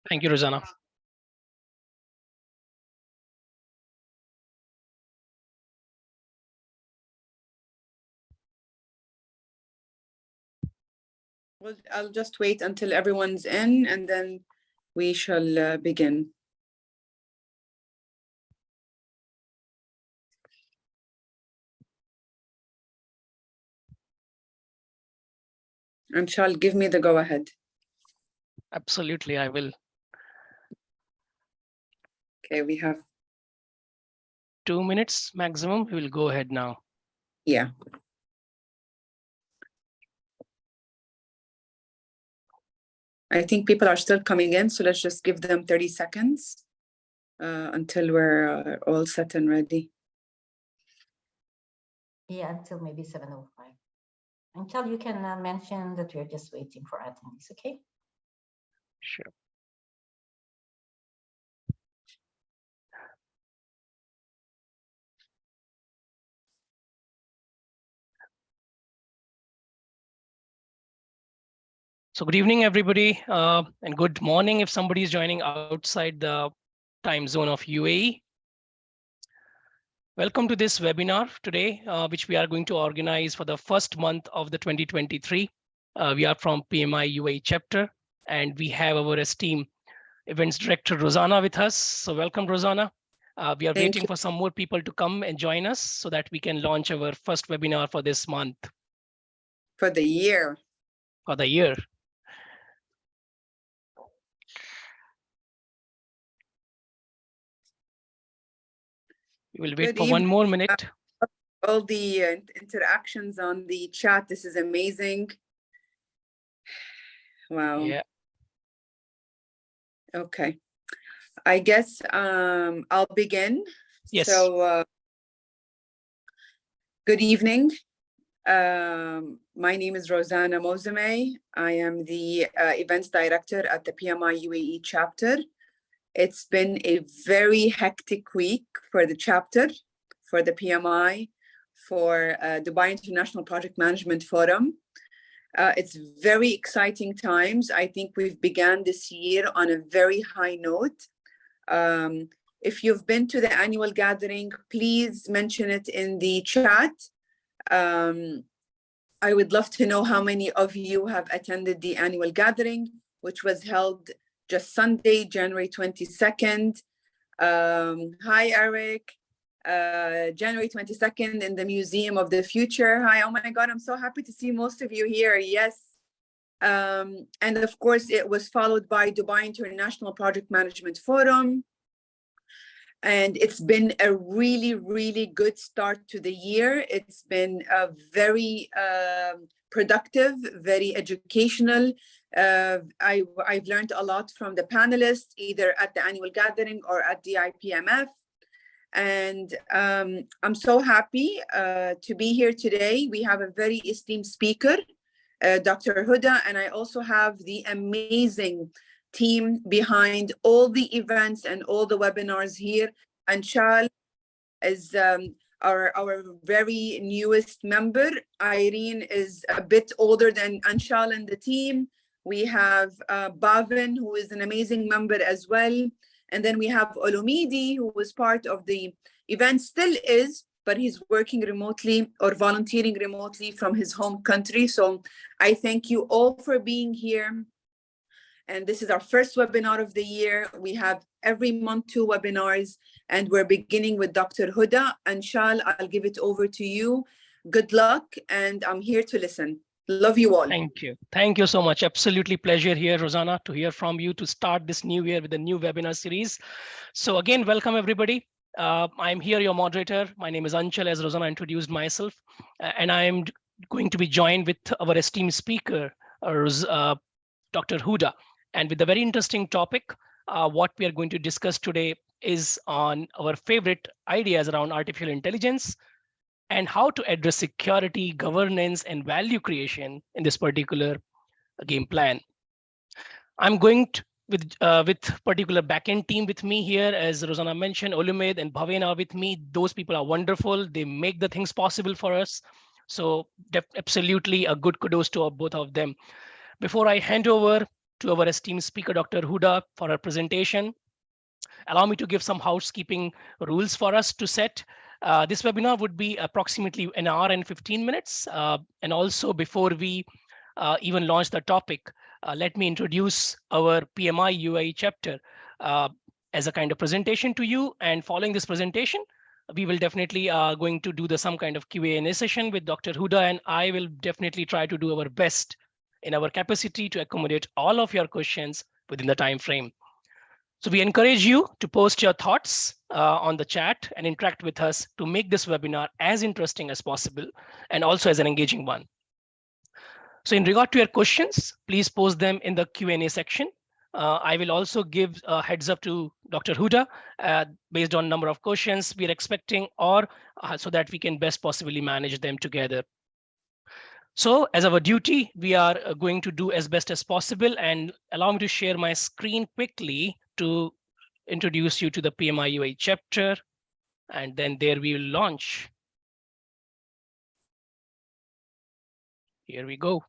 Thank you, Rosanna. Well, I'll just wait until everyone's in and then we shall begin. And shall give me the go ahead. Absolutely, I will. Okay, we have 2 minutes maximum. We will go ahead now. Yeah. I think people are still coming in, so let's just give them 30 seconds until we're all set and ready. Yeah, until maybe 7:05. Until you can mention that we're just waiting for attendees, okay? Sure. So good evening, everybody, and good morning if somebody is joining outside the time zone of UAE. Welcome to this webinar today, which we are going to organize for the first month of the 2023. We are from PMI UAE Chapter, and we have our esteemed events director, Rosanna, with us. So welcome, Rosanna. We are waiting for some more people to come and join us so that we can launch our first webinar for this month. For the year. For the year. We will wait for 1 more minute. All the interactions on the chat. This is amazing. Wow. Yeah. Okay. I guess I'll begin. Yes. So good evening. My name is Rosanna Mozame. I am the events director at the PMI UAE Chapter. It's been a very hectic week for the chapter, for the PMI, for Dubai International Project Management Forum. It's very exciting times. I think we've begun this year on a very high note. If you've been to the annual gathering, please mention it in the chat. I would love to know how many of you have attended the annual gathering, which was held just Sunday, January 22nd. Hi, Eric. January 22nd in the Museum of the Future. Hi, oh my God, I'm so happy to see most of you here. Yes. And of course, it was followed by Dubai International Project Management Forum. And it's been a really, really good start to the year. It's been a very productive, very educational. I've learned a lot from the panelists, either at the annual gathering or at the IPMF. And I'm so happy to be here today. We have a very esteemed speaker, Dr. Hoda, and I also have the amazing team behind all the events and all the webinars here. Anshal is our very newest member. Irene is a bit older than Anshal and the team. We have Bhavin, who is an amazing member as well. And then we have Olumide, who was part of the event, still is, but he's working remotely or volunteering remotely from his home country. So I thank you all for being here. And this is our first webinar of the year. We have every month 2 webinars, and we're beginning with Dr. Hoda. Anshal, I'll give it over to you. Good luck, and I'm here to listen. Love you all. Thank you. Thank you so much. Absolutely pleasure here, Rosanna, to hear from you to start this new year with a new webinar series. So again, welcome everybody. I'm here, your moderator. My name is Anchal, as Rosanna introduced myself, and I'm going to be joined with our esteemed speaker, Dr. Hoda. And with a very interesting topic, what we are going to discuss today is on our favorite ideas around artificial intelligence and how to address security, governance, and value creation in this particular game plan. I'm going to, with particular backend team with me here, as Rosanna mentioned, Olumide and Bhavin are with me. Those people are wonderful. They make the things possible for us. So absolutely a good kudos to both of them. Before I hand over to our esteemed speaker, Dr. Hoda, for her presentation. Allow me to give some housekeeping rules for us to set. This webinar would be approximately an hour and 15 minutes. And also before we even launch the topic, let me introduce our PMI UAE chapter as a kind of presentation to you. And following this presentation, we will definitely going to do some kind of Q&A session with Dr. Hoda, and I will definitely try to do our best in our capacity to accommodate all of your questions within the time frame. So we encourage you to post your thoughts on the chat and interact with us to make this webinar as interesting as possible and also as an engaging one. So in regard to your questions, please post them in the Q&A section. I will also give a heads up to Dr. Hoda based on number of questions we are expecting, or so that we can best possibly manage them together. So as our duty, we are going to do as best as possible, and allow me to share my screen quickly to introduce you to the PMI UAE chapter, and then there we will launch. Here we go.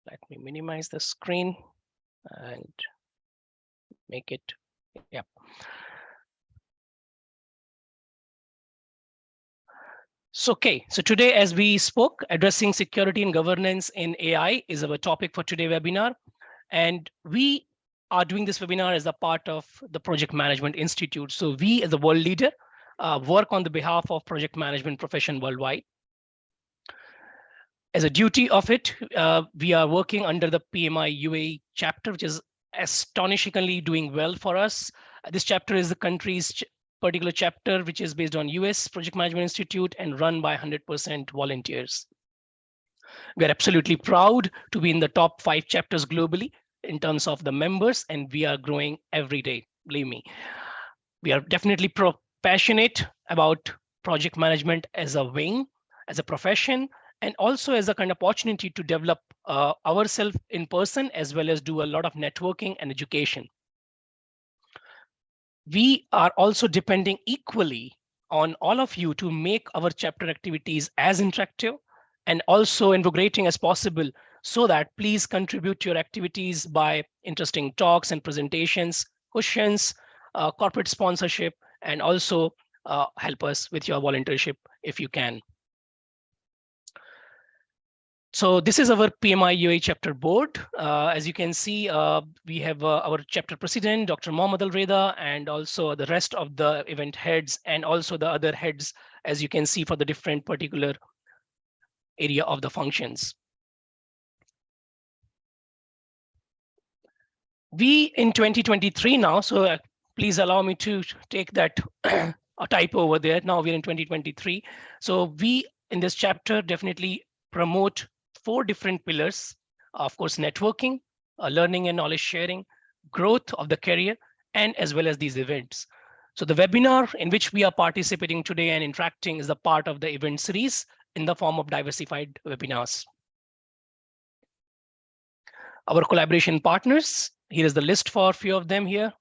Let me minimize the screen and make it, yep. So, okay, so today as we spoke, addressing security and governance in AI is our topic for today's webinar. And we are doing this webinar as a part of the Project Management Institute. So we as a world leader work on the behalf of project management profession worldwide. As a duty of it, we are working under the PMI UAE chapter, which is astonishingly doing well for us. This chapter is the country's particular chapter, which is based on US Project Management Institute and run by 100% volunteers. We are absolutely proud to be in the top 5 chapters globally in terms of the members, and we are growing every day, believe me. We are definitely passionate about project management as a wing, as a profession, and also as a kind of opportunity to develop ourselves in person, as well as do a lot of networking and education. We are also depending equally on all of you to make our chapter activities as interactive and also invigorating as possible, so that please contribute to your activities by interesting talks and presentations, questions, corporate sponsorship, and also help us with your volunteership if you can. So this is our PMI UAE chapter board. As you can see, we have our chapter president, Dr. Mohammed Al Reda, and also the rest of the event heads, and also the other heads, as you can see, for the different particular area of the functions. We in 2023 now, so please allow me to take that a typo over there. Now we're in 2023. So we in this chapter definitely promote 4 different pillars, of course, networking, learning and knowledge sharing, growth of the career, and as well as these events. So the webinar in which we are participating today and interacting is a part of the event series in the form of diversified webinars. Our collaboration partners, here is the list for a few of them here.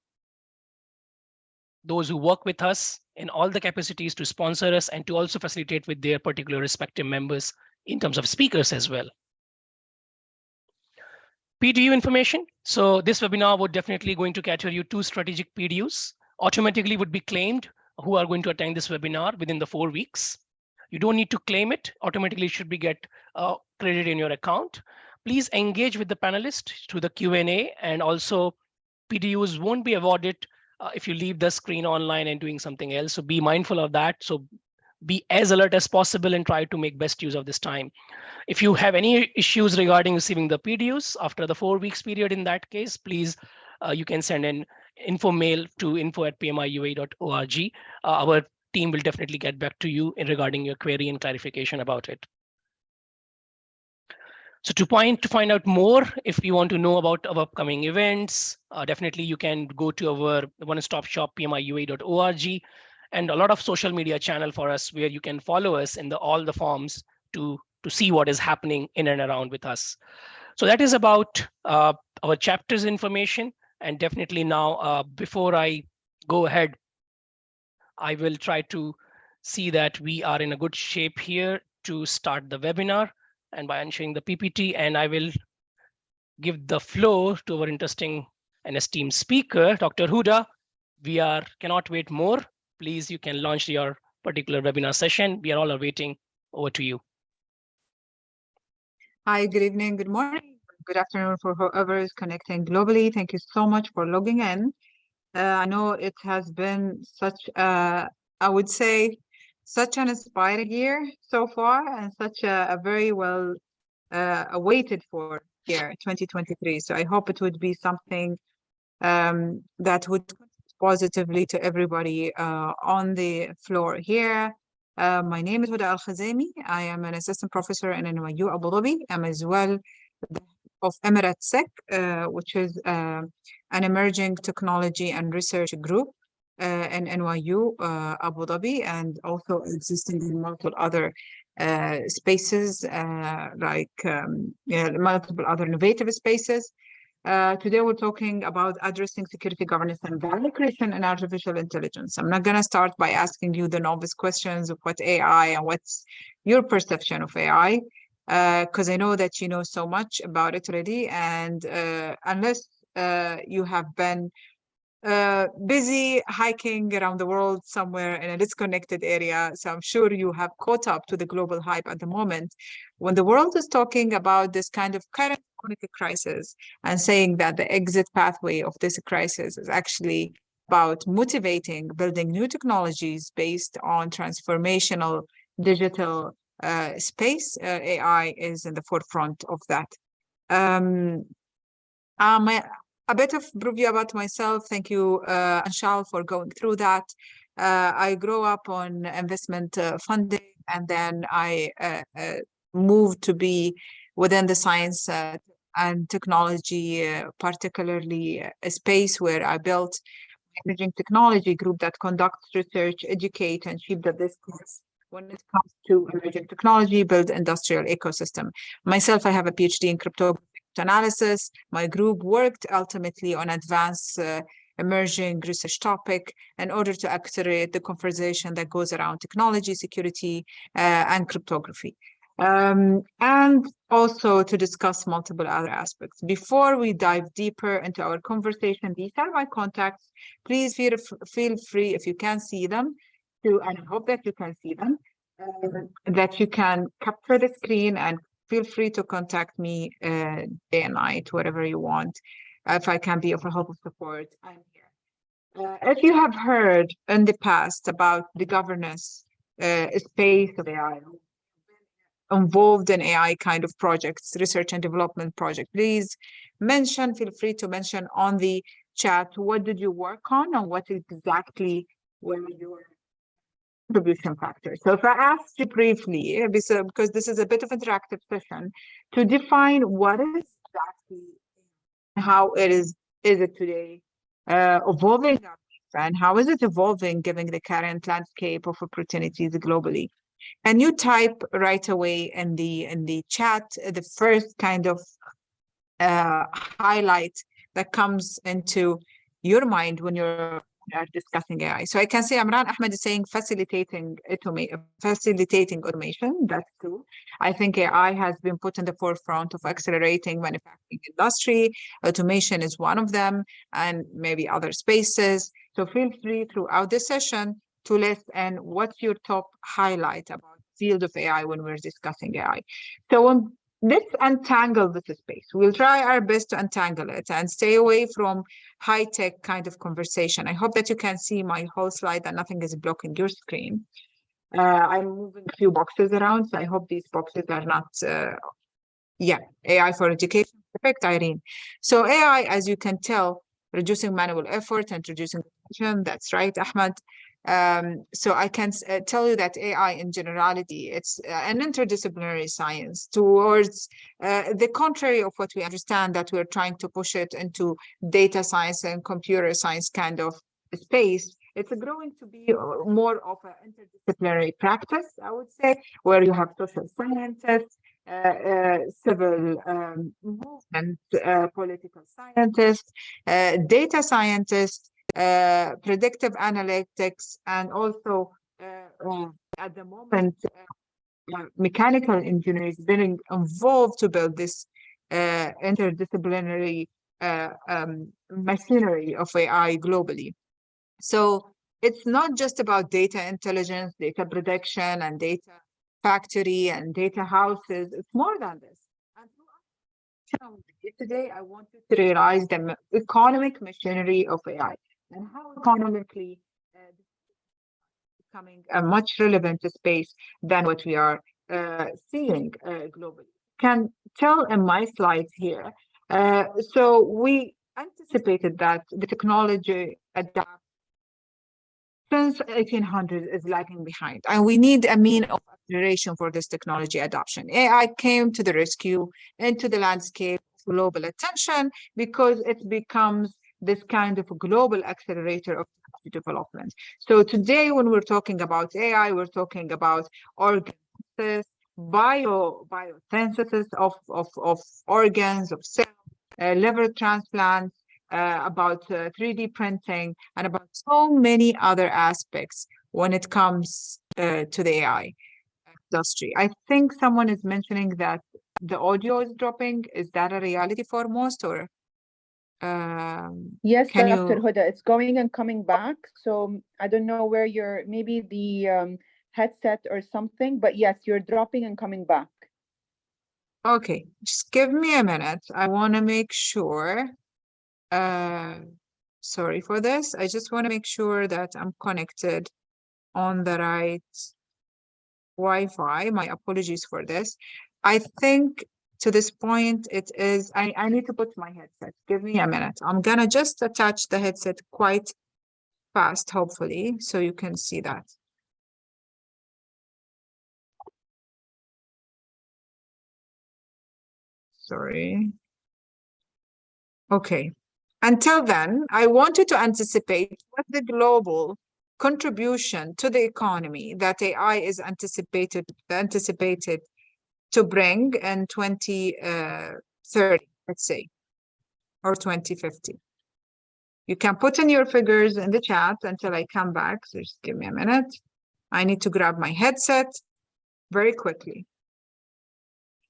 Those who work with us in all the capacities to sponsor us and to also facilitate with their particular respective members in terms of speakers as well. PDU information. So this webinar would definitely going to cater you 2 strategic PDUs. Automatically would be claimed who are going to attend this webinar within the 4 weeks. You don't need to claim it. Automatically should be get credit in your account. Please engage with the panelists through the Q&A, and also PDUs won't be awarded if you leave the screen online and doing something else. So be mindful of that. So be as alert as possible and try to make best use of this time. If you have any issues regarding receiving the PDUs after the 4 weeks period, in that case, please, you can send an info mail to info@pmiua.org. Our team will definitely get back to you in regarding your query and clarification about it. So to find out more, if you want to know about our upcoming events, definitely you can go to our one-stop shop, pmiua.org, and a lot of social media channel for us where you can follow us in all the forms to see what is happening in and around with us. So that is about our chapters information. And definitely now, before I go ahead, I will try to see that we are in a good shape here to start the webinar. and by sharing the PPT, and I will give the floor to our interesting and esteemed speaker, Dr. Hoda. We cannot wait more. Please, you can launch your particular webinar session. We are all waiting. Over to you. Hi, good evening, good morning, good afternoon for whoever is connecting globally. Thank you so much for logging in. I know it has been such, I would say, such an inspiring year so far, and such a very well awaited for year 2023. So I hope it would be something that would contribute positively to everybody on the floor here. My name is Hoda Alkhzaimi. I am an assistant professor in NYU Abu Dhabi. I'm as well of Emirates SEC, which is an emerging technology and research group in NYU Abu Dhabi, and also existing in multiple other spaces, multiple other innovative spaces. Today we're talking about addressing security, governance, and value creation in artificial intelligence. I'm not going to start by asking you the novice questions of what AI and what's your perception of AI, because I know that you know so much about it already. And unless you have been busy hiking around the world somewhere in a disconnected area, so I'm sure you have caught up to the global hype at the moment. When the world is talking about this kind of current economic crisis and saying that the exit pathway of this crisis is actually about motivating, building new technologies based on transformational digital space, AI is in the forefront of that. A bit of review about myself. Thank you, Anshal, for going through that. I grew up on investment funding, and then I moved to be within the science and technology, particularly a space where I built an emerging technology group that conducts research, educate, and shape the discourse when it comes to emerging technology, build industrial ecosystem. Myself, I have a PhD in cryptography analysis. My group worked ultimately on advanced emerging research topic in order to accelerate the conversation that goes around technology, security, and cryptography. And also to discuss multiple other aspects. Before we dive deeper into our conversation, these are my contacts. Please feel free, if you can see them, and I hope that you can see them, that you can capture the screen and feel free to contact me day and night, whatever you want. If I can be of a help or support, I'm here. If you have heard in the past about the governance space of AI, involved in AI kind of projects, research and development project, please feel free to mention on the chat, what did you work on and what exactly were your contribution factor. So if I ask you briefly, because this is a bit of interactive session, to define what is exactly how it is it today evolving, and how is it evolving given the current landscape of opportunities globally? And you type right away in the chat the first kind of highlight that comes into your mind when you're discussing AI. So I can say Amran Ahmed is saying facilitating automation. That's true. I think AI has been put in the forefront of accelerating manufacturing industry. Automation is one of them, and maybe other spaces. So feel free throughout the session to list and what's your top highlight about the field of AI when we're discussing AI. So let's untangle this space. We'll try our best to untangle it and stay away from high-tech kind of conversation. I hope that you can see my whole slide and nothing is blocking your screen. I'm moving a few boxes around, so I hope these boxes are not, AI for education. Perfect, Irene. So AI, as you can tell, reducing manual effort and reducing attention. That's right, Ahmed. So I can tell you that AI in generality, it's an interdisciplinary science towards the contrary of what we understand, that we're trying to push it into data science and computer science kind of space. It's growing to be more of an interdisciplinary practice, I would say, where you have social scientists, civil movement, political scientists, data scientists, predictive analytics, and also at the moment mechanical engineers being involved to build this interdisciplinary machinery of AI globally. So it's not just about data intelligence, data prediction, and data factory and data houses. It's more than this. And today, I want you to realize the economic machinery of AI and how economically becoming a much relevant space than what we are seeing globally. Can tell in my slides here. So we anticipated that the technology adapt since 1800 is lagging behind, and we need a mean of acceleration for this technology adoption. AI came to the rescue into the landscape of global attention because it becomes this kind of a global accelerator of development. So today, when we're talking about AI, we're talking about organ synthesis, biosynthesis of organs, of cells, liver transplants, about 3D printing, and about so many other aspects when it comes to the AI industry. I think someone is mentioning that the audio is dropping. Is that a reality for most, or Yes, can Dr. you? Hoda, it's going and coming back. So I don't know where you're, maybe the headset or something, but yes, you're dropping and coming back. Okay, just give me a minute. I want to make sure. Sorry for this. I just want to make sure that I'm connected on the right Wi-Fi. My apologies for this. I think to this point, it is, I need to put my headset. Give me a minute. I'm gonna just attach the headset quite fast, hopefully, so you can see that. Sorry. Okay. Until then, I wanted to anticipate what the global contribution to the economy that AI is anticipated to bring in 2030, let's say, or 2050. You can put in your figures in the chat until I come back. So just give me a minute. I need to grab my headset very quickly.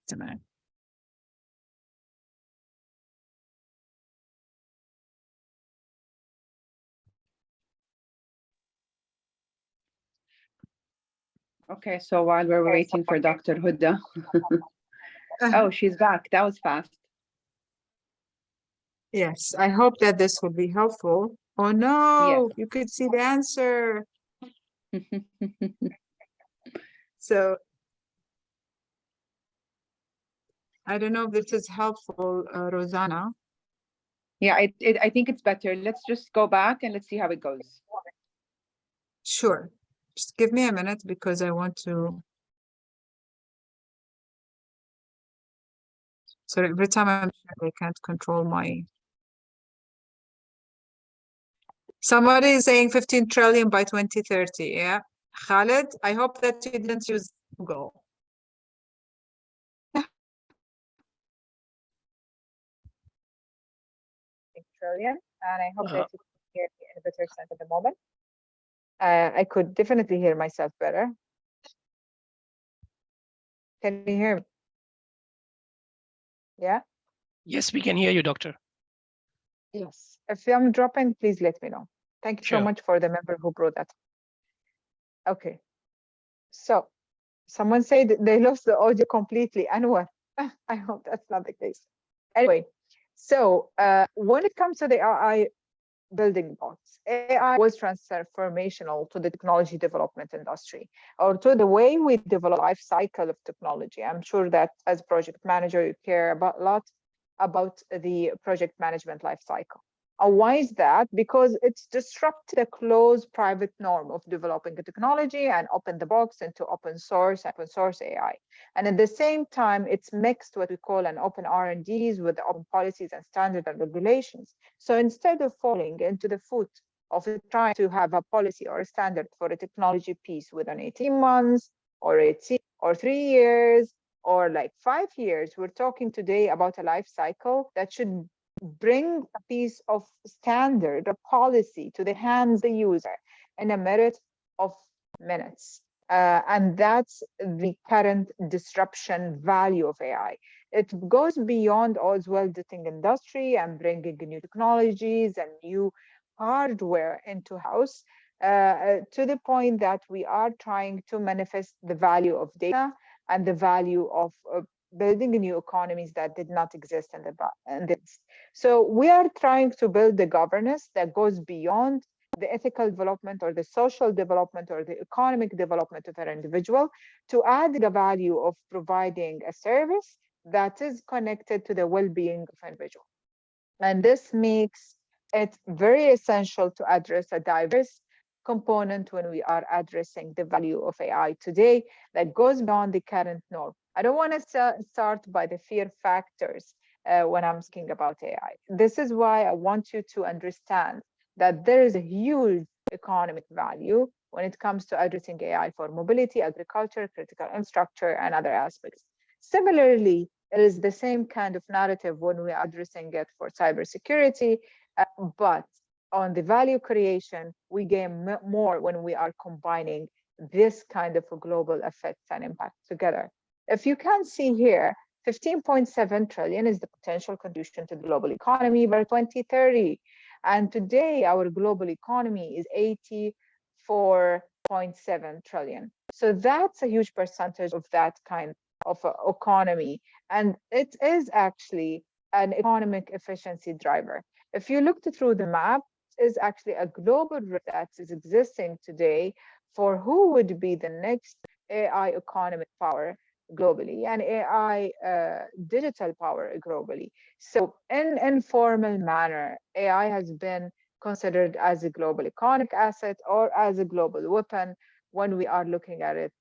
Just a minute. Okay, so while we're waiting for Dr. Huda. Oh, she's back. That was fast. Yes, I hope that this will be helpful. Oh no, you could see the answer. So I don't know if this is helpful, Rosanna. Yeah, I think it's better. Let's just go back and let's see how it goes. Sure. Just give me a minute because I want to. So every time I'm sure I can't control my. Somebody is saying 15 trillion by 2030. Yeah. Khalid, I hope that you didn't use Google. Trillion, and I hope that you can hear me in a better sense at the moment. I could definitely hear myself better. Can you hear me? Yeah? Yes, we can hear you, doctor. Yes. If I'm dropping, please let me know. Thank you so Sure. much for the member who brought that. Okay. So someone said they lost the audio completely. Anwar, I hope that's not the case. Anyway, so when it comes to the AI building blocks, AI was transformational to the technology development industry, or to the way we develop life cycle of technology. I'm sure that as project manager, you care about a lot about the project management life cycle. Why is that? Because it's disrupted a closed private norm of developing a technology and open the box into open source AI. And at the same time, it's mixed what we call an open R&Ds with open policies and standards and regulations. So instead of falling into the foot of trying to have a policy or a standard for a technology piece within 18 months or 18 or 3 years or like 5 years, we're talking today about a life cycle that should bring a piece of standard, a policy to the hands of the user in a matter of minutes. And that's the current disruption value of AI. It goes beyond as well editing industry and bringing new technologies and new hardware into house to the point that we are trying to manifest the value of data and the value of building new economies that did not exist in the past. So we are trying to build the governance that goes beyond the ethical development or the social development or the economic development of an individual to add the value of providing a service that is connected to the well-being of an individual. And this makes it very essential to address a diverse component when we are addressing the value of AI today that goes beyond the current norm. I don't want to start by the fear factors when I'm speaking about AI. This is why I want you to understand that there is a huge economic value when it comes to addressing AI for mobility, agriculture, critical infrastructure, and other aspects. Similarly, it is the same kind of narrative when we are addressing it for cybersecurity, but on the value creation, we gain more when we are combining this kind of a global effects and impact together. If you can see here, 15.7 trillion is the potential contribution to the global economy by 2030. And today, our global economy is 84.7 trillion. So that's a huge percentage of that kind of economy. And it is actually an economic efficiency driver. If you looked through the map, it is actually a global risk that is existing today for who would be the next AI economic power globally and AI digital power globally. So in informal manner, AI has been considered as a global economic asset or as a global weapon when we are looking at it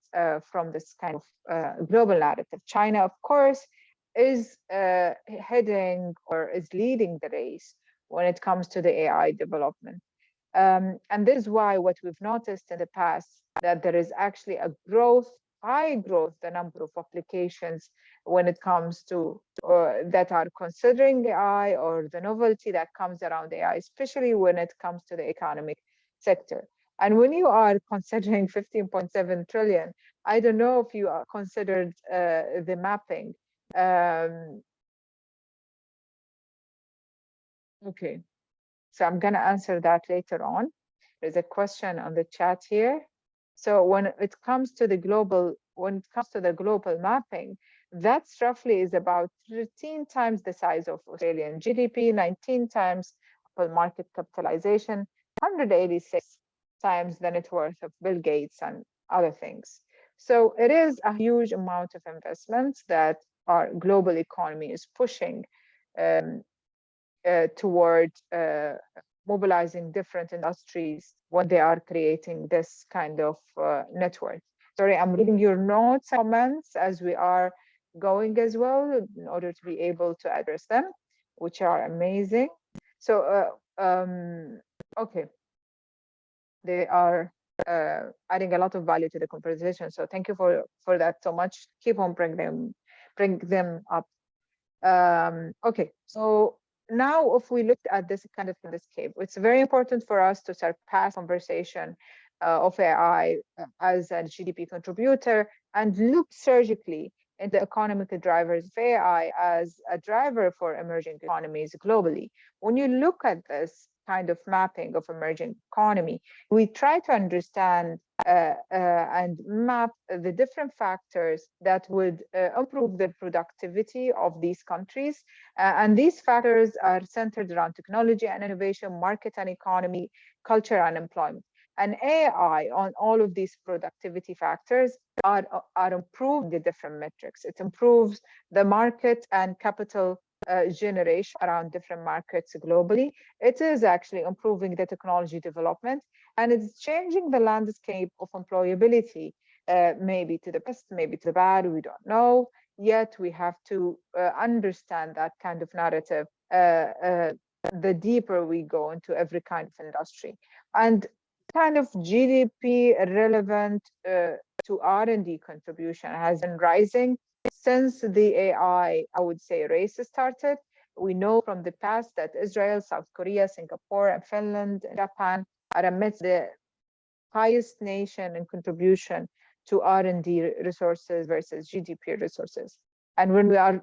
from this kind of global narrative. China, of course, is heading or is leading the race when it comes to the AI development. And this is why what we've noticed in the past, that there is actually a growth, high growth, the number of applications when it comes to that are considering AI or the novelty that comes around AI, especially when it comes to the economic sector. And when you are considering 15.7 trillion, I don't know if you are considered the mapping. Okay, so I'm going to answer that later on. There's a question on the chat here. So when it comes to the global, mapping, that's roughly is about 13 times the size of Australian GDP, 19 times market capitalization, 186 times the net worth of Bill Gates and other things. So it is a huge amount of investments that our global economy is pushing toward mobilizing different industries when they are creating this kind of network. Sorry, I'm reading your notes and comments as we are going as well in order to be able to address them, which are amazing. So, okay. They are adding a lot of value to the conversation. So thank you for that so much. Keep on bring them up. Okay, so now if we look at this kind of landscape, it's very important for us to surpass conversation of AI as a GDP contributor and look surgically into economic drivers of AI as a driver for emerging economies globally. When you look at this kind of mapping of emerging economy, we try to understand and map the different factors that would improve the productivity of these countries. And these factors are centered around technology and innovation, market and economy, culture and employment. And AI on all of these productivity factors are improving the different metrics. It improves the market and capital generation around different markets globally. It is actually improving the technology development, and it's changing the landscape of employability, maybe to the best, maybe to the bad, we don't know. Yet we have to understand that kind of narrative the deeper we go into every kind of industry. And kind of GDP relevant to R&D contribution has been rising since the AI, I would say, race started. We know from the past that Israel, South Korea, Singapore, and Finland, and Japan are amidst the highest nation in contribution to R&D resources versus GDP resources. And when we're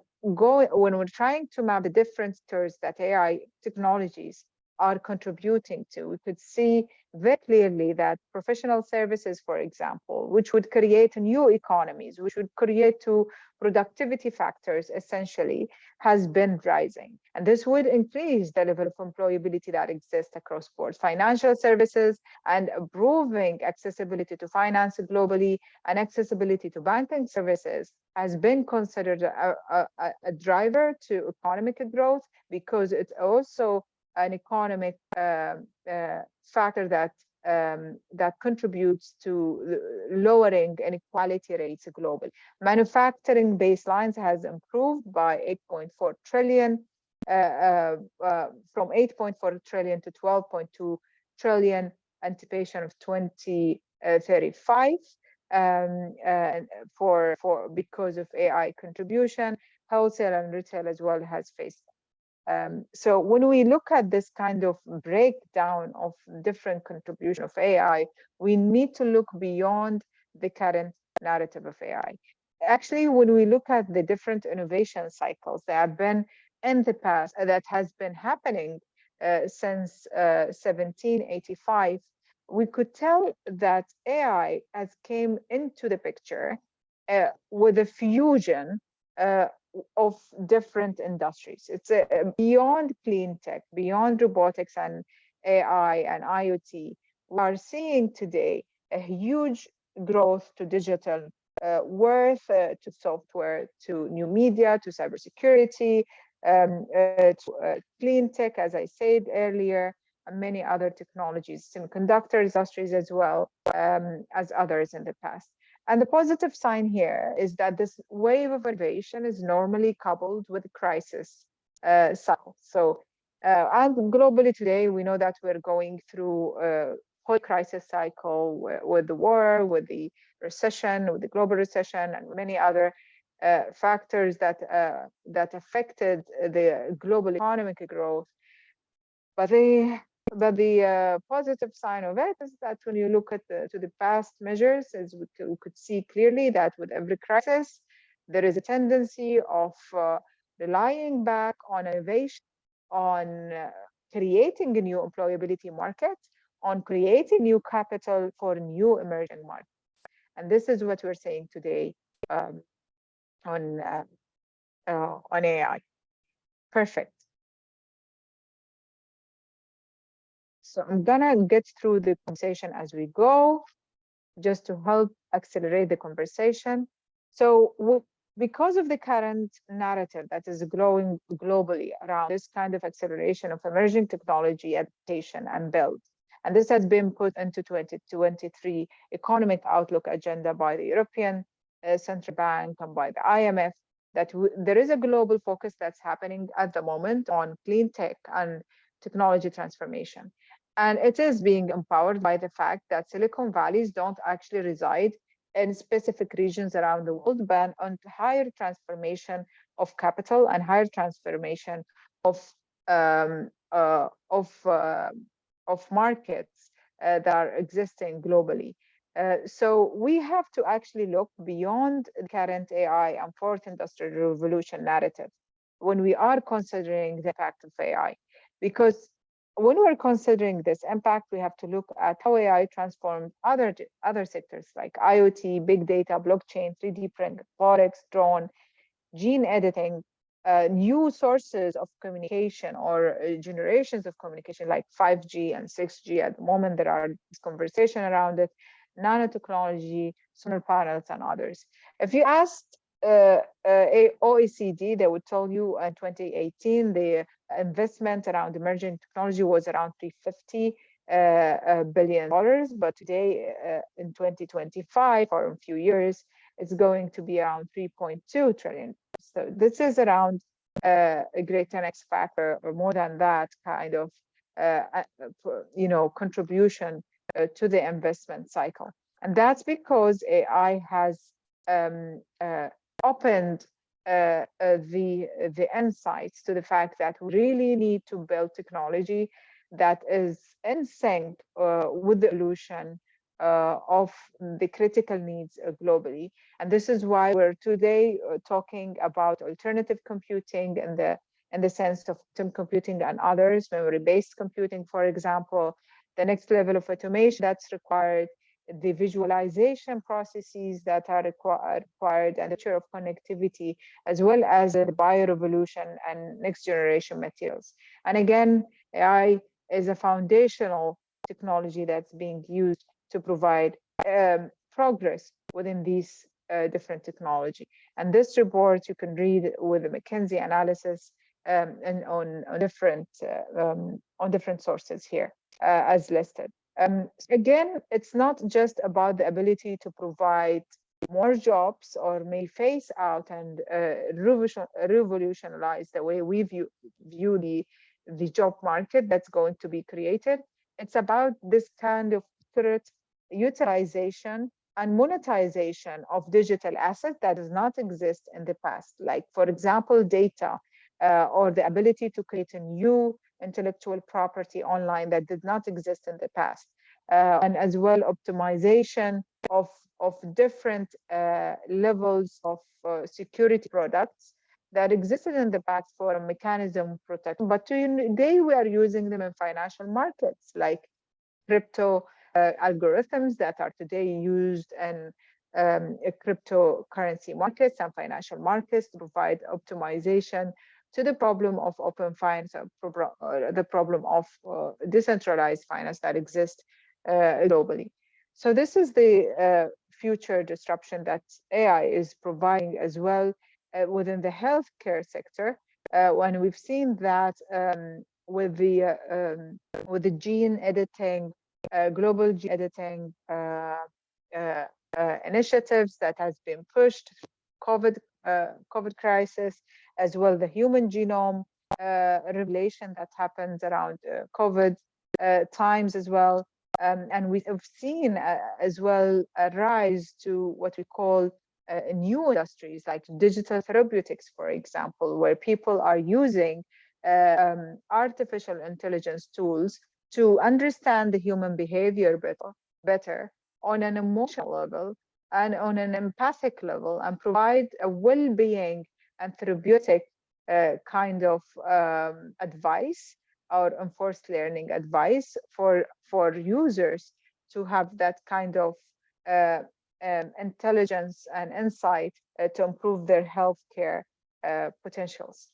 trying to map the different sectors that AI technologies are contributing to, we could see very clearly that professional services, for example, which would create new economies, which would create two productivity factors, essentially, has been rising. And this would increase the level of employability that exists across board. Financial services and improving accessibility to finance globally and accessibility to banking services has been considered a driver to economic growth, because it's also an economic factor that contributes to lowering inequality rates globally. Manufacturing baselines has improved by 8.4 trillion, from 8.4 trillion to 12.2 trillion, anticipation of 2035, because of AI contribution. Wholesale and retail as well has faced. So when we look at this kind of breakdown of different contribution of AI, we need to look beyond the current narrative of AI. Actually, when we look at the different innovation cycles that have been in the past, that has been happening since 1785, we could tell that AI has came into the picture with a fusion of different industries. It's beyond clean tech, beyond robotics and AI and IoT. We are seeing today a huge growth to digital worth, to software, to new media, to cybersecurity, to clean tech, as I said earlier, and many other technologies, semiconductor industries as well, as others in the past. And the positive sign here is that this wave of innovation is normally coupled with a crisis cycle. So, and globally today, we know that we're going through a whole crisis cycle with the war, with the recession, with the global recession, and many other factors that affected the global economic growth. But the positive sign of it is that when you look at to the past measures, as we could see clearly that with every crisis, there is a tendency of relying back on innovation, on creating a new employability market, on creating new capital for new emerging markets. And this is what we're saying today on AI. Perfect. So I'm gonna get through the conversation as we go, just to help accelerate the conversation. So because of the current narrative that is growing globally around this kind of acceleration of emerging technology adaptation and build, and this has been put into 2023 economic outlook agenda by the European Central Bank and by the IMF, that there is a global focus that's happening at the moment on clean tech and technology transformation. And it is being empowered by the fact that Silicon Valleys don't actually reside in specific regions around the world, but on higher transformation of capital and higher transformation of markets that are existing globally. So we have to actually look beyond the current AI and fourth industrial revolution narrative when we are considering the impact of AI, because when we're considering this impact, we have to look at how AI transformed other sectors like IoT, big data, blockchain, 3D print, robotics, drone, gene editing, new sources of communication or generations of communication like 5G and 6G. At the moment, there are this conversation around it, nanotechnology, solar panels, and others. If you asked OECD, they would tell you in 2018, the investment around emerging technology was around $350 billion, but today in 2025, or in a few years, it's going to be around 3.2 trillion. So this is around a great 10x factor, or more than that, kind of contribution to the investment cycle. And that's because AI has opened the insights to the fact that we really need to build technology that is in sync with the evolution of the critical needs globally. And this is why we're today talking about alternative computing and in the sense of quantum computing and others, memory-based computing, for example, the next level of automation that's required, the visualization processes that are required, and the nature of connectivity, as well as the bio-revolution and next generation materials. And again, AI is a foundational technology that's being used to provide progress within these different technology. And this report you can read with the McKinsey analysis and on different sources here as listed. Again, it's not just about the ability to provide more jobs or may phase out and revolutionize the way we view the job market that's going to be created. It's about this kind of utilization and monetization of digital assets that does not exist in the past. Like, for example, data or the ability to create a new intellectual property online that did not exist in the past. And as well, optimization of different levels of security products that existed in the past for a mechanism protection. But today we are using them in financial markets, like crypto algorithms that are today used in cryptocurrency markets and financial markets to provide optimization to the problem of open finance, the problem of decentralized finance that exists globally. So this is the future disruption that AI is providing as well within the healthcare sector. When we've seen that with the gene editing, global gene editing initiatives that has been pushed, COVID crisis, as well the human genome revelation that happens around COVID times as well. And we have seen as well a rise to what we call new industries like digital therapeutics, for example, where people are using artificial intelligence tools to understand the human behavior better on an emotional level and on an empathic level, and provide a well-being and therapeutic kind of advice or enforced learning advice for users to have that kind of intelligence and insight to improve their healthcare potentials.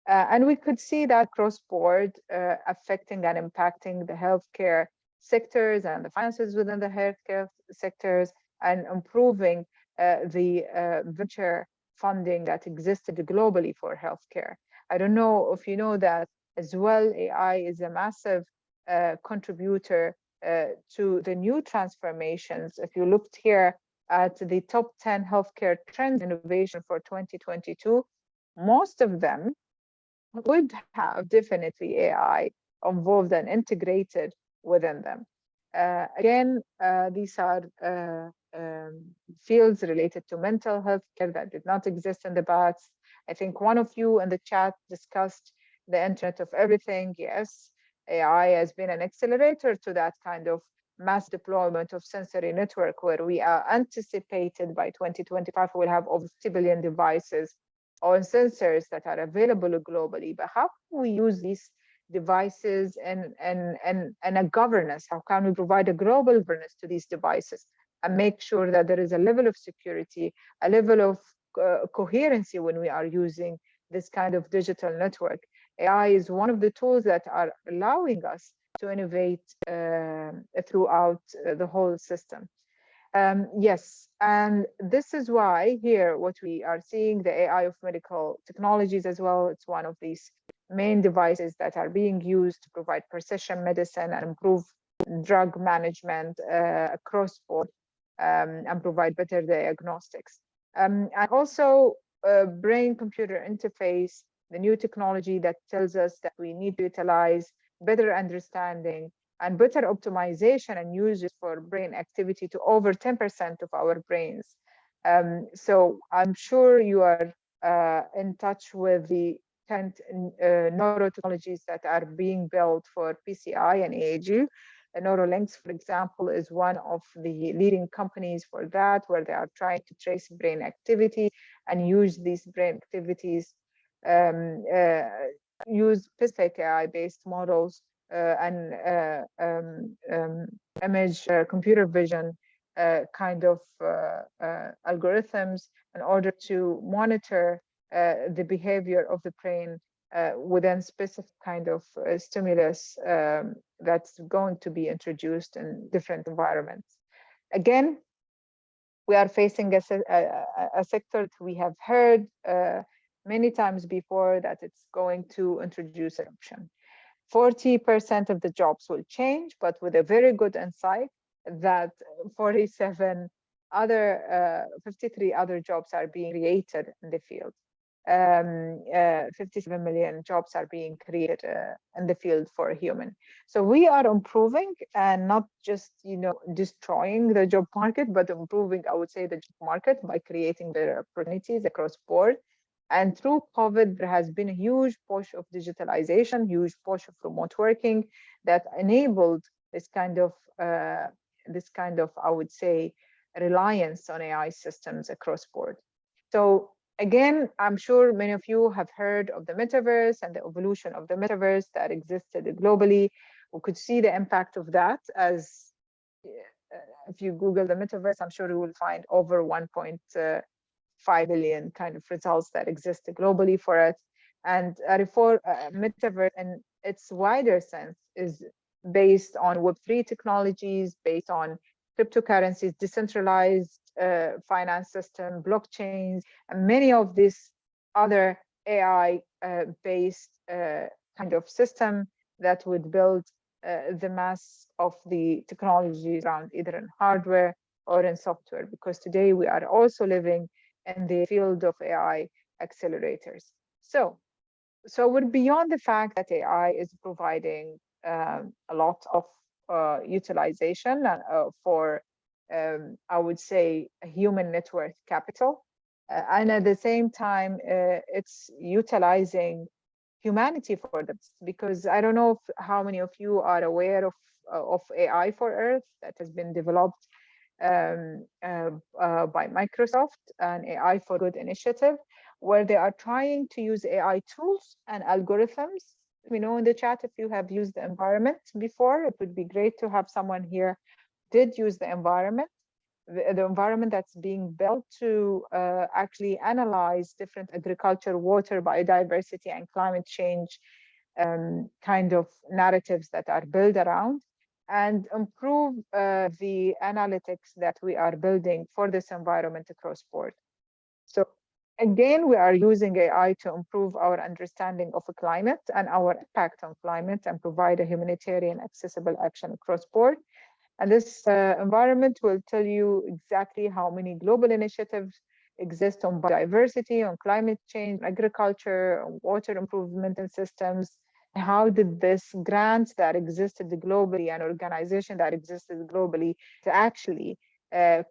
And we could see that cross-board affecting and impacting the healthcare sectors and the finances within the healthcare sectors, and improving the venture funding that existed globally for healthcare. I don't know if you know that as well, AI is a massive contributor to the new transformations. If you looked here at the top 10 healthcare trends innovation for 2022, most of them would have definitely AI involved and integrated within them. Again, these are fields related to mental health care that did not exist in the past. I think one of you in the chat discussed the Internet of Everything. Yes, AI has been an accelerator to that kind of mass deployment of sensory network, where we are anticipated by 2025 we'll have over 50 billion devices or sensors that are available globally. But how can we use these devices and a governance? How can we provide a global governance to these devices and make sure that there is a level of security, a level of coherency when we are using this kind of digital network? AI is one of the tools that are allowing us to innovate throughout the whole system. Yes, and this is why here what we are seeing, the AI of medical technologies as well, it's one of these main devices that are being used to provide precision medicine and improve drug management across board, and provide better diagnostics. And also brain-computer interface, the new technology that tells us that we need to utilize better understanding and better optimization and uses for brain activity to over 10% of our brains. So I'm sure you are in touch with the current neurotechnologies that are being built for PCI and EEG. Neurolinks, for example, is one of the leading companies for that, where they are trying to trace brain activity and use these brain activities, use specific AI-based models and image computer vision kind of algorithms in order to monitor the behavior of the brain within specific kind of stimulus that's going to be introduced in different environments. Again, we are facing a sector that we have heard many times before that it's going to introduce adoption. 40% of the jobs will change, but with a very good insight that 53 other jobs are being created in the field. 57 million jobs are being created in the field for a human. So we are improving and not just, destroying the job market, but improving, I would say, the job market by creating the opportunities across board. And through COVID, there has been a huge push of digitalization, huge push of remote working that enabled this kind of, I would say, reliance on AI systems across board. So again, I'm sure many of you have heard of the metaverse and the evolution of the metaverse that existed globally. We could see the impact of that as if you Google the metaverse, I'm sure you will find over 1.5 billion kind of results that exist globally for it. And metaverse in its wider sense is based on Web3 technologies, based on cryptocurrencies, decentralized finance system, blockchains, and many of these other AI-based kind of system that would build the mass of the technologies around either in hardware or in software, because today we are also living in the field of AI accelerators. So we're beyond the fact that AI is providing a lot of utilization for, I would say, a human net worth capital. And at the same time, it's utilizing humanity for this, because I don't know how many of you are aware of AI for Earth that has been developed by Microsoft, an AI for Good initiative, where they are trying to use AI tools and algorithms. We know in the chat if you have used the environment before. It would be great to have someone here did use the environment. The environment that's being built to actually analyze different agriculture, water, biodiversity, and climate change kind of narratives that are built around, and improve the analytics that we are building for this environment across board. So again, we are using AI to improve our understanding of climate and our impact on climate and provide a humanitarian accessible action across board. And this environment will tell you exactly how many global initiatives exist on biodiversity, on climate change, agriculture, on water improvement and systems. How did this grant that existed globally and organization that existed globally to actually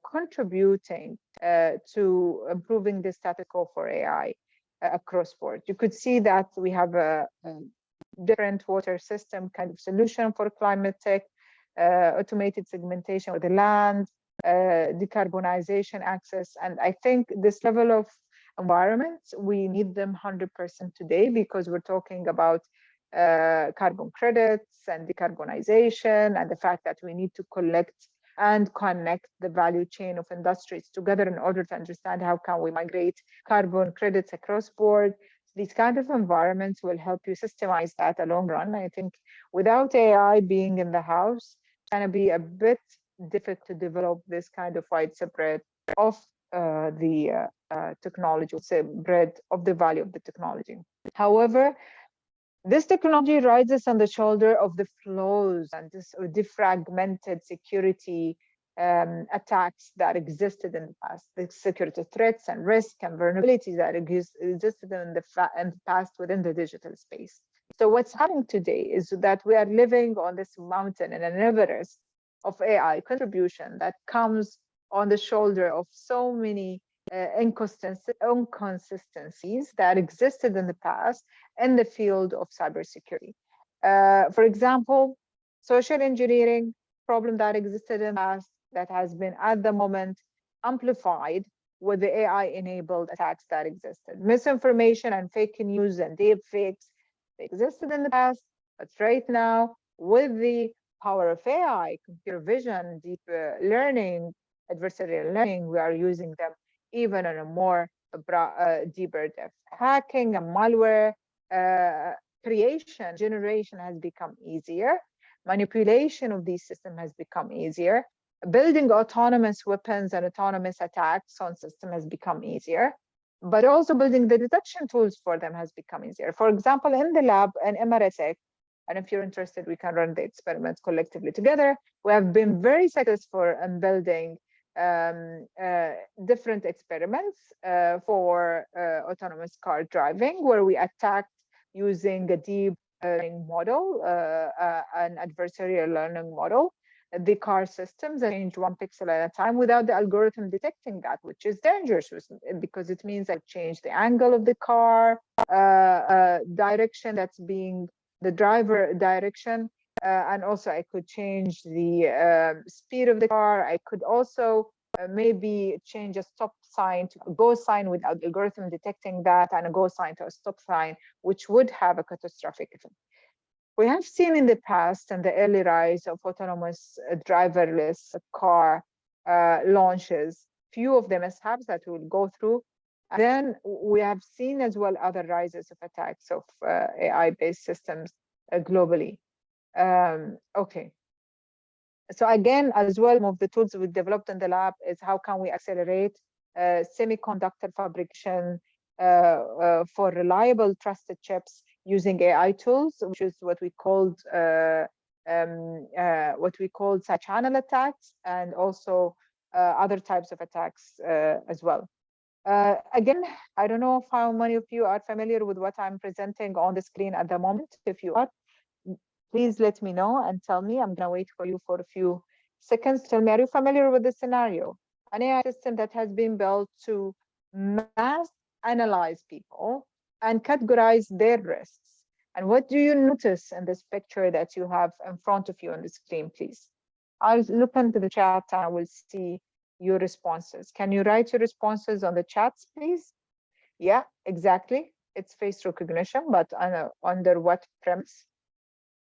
contributing to improving the status quo for AI across board? You could see that we have a different water system kind of solution for climate tech, automated segmentation of the land, decarbonization access. And I think this level of environments, we need them 100% today, because we're talking about carbon credits and decarbonization, and the fact that we need to collect and connect the value chain of industries together in order to understand how can we migrate carbon credits across board. These kind of environments will help you systemize that a long run. I think without AI being in the house, it's going to be a bit difficult to develop this kind of widespread of the technology, spread of the value of the technology. However, this technology rides on the shoulder of the flaws and this defragmented security attacks that existed in the past, the security threats and risks and vulnerabilities that existed in the past within the digital space. So what's happening today is that we are living on this mountain and an Everest of AI contribution that comes on the shoulder of so many inconsistencies that existed in the past in the field of cybersecurity. For example, social engineering problem that existed in the past that has been at the moment amplified with the AI-enabled attacks that existed. Misinformation and fake news and deep fakes, they existed in the past, but right now, with the power of AI, computer vision, deep learning, adversarial learning, we are using them even on a more deeper depth. Hacking and malware creation, generation has become easier. Manipulation of these systems has become easier. Building autonomous weapons and autonomous attacks on systems has become easier, but also building the detection tools for them has become easier. For example, in the lab in MRSX, and if you're interested, we can run the experiments collectively together. We have been very successful in building different experiments for autonomous car driving, where we attacked using a deep learning model, an adversarial learning model, the car systems, and change one pixel at a time without the algorithm detecting that, which is dangerous because it means I change the angle of the car, direction that's being the driver direction, and also I could change the speed of the car. I could also maybe change a stop sign to a go sign without the algorithm detecting that, and a go sign to a stop sign, which would have a catastrophic effect. We have seen in the past and the early rise of autonomous driverless car launches, few of the mishaps that we'll go through. And then we have seen as well other rises of attacks of AI-based systems globally. Okay. So again, as well, one of the tools we developed in the lab is how can we accelerate semiconductor fabrication for reliable, trusted chips using AI tools, which is what we called side channel attacks, and also other types of attacks as well. Again, I don't know how many of you are familiar with what I'm presenting on the screen at the moment. If you are, please let me know and tell me. I'm gonna wait for you for a few seconds. Tell me, are you familiar with the scenario? An AI system that has been built to mass analyze people and categorize their risks. And what do you notice in this picture that you have in front of you on the screen, please? I'll look into the chat and I will see your responses. Can you write your responses on the chats, please? Yeah, exactly. It's face recognition, but under what premise?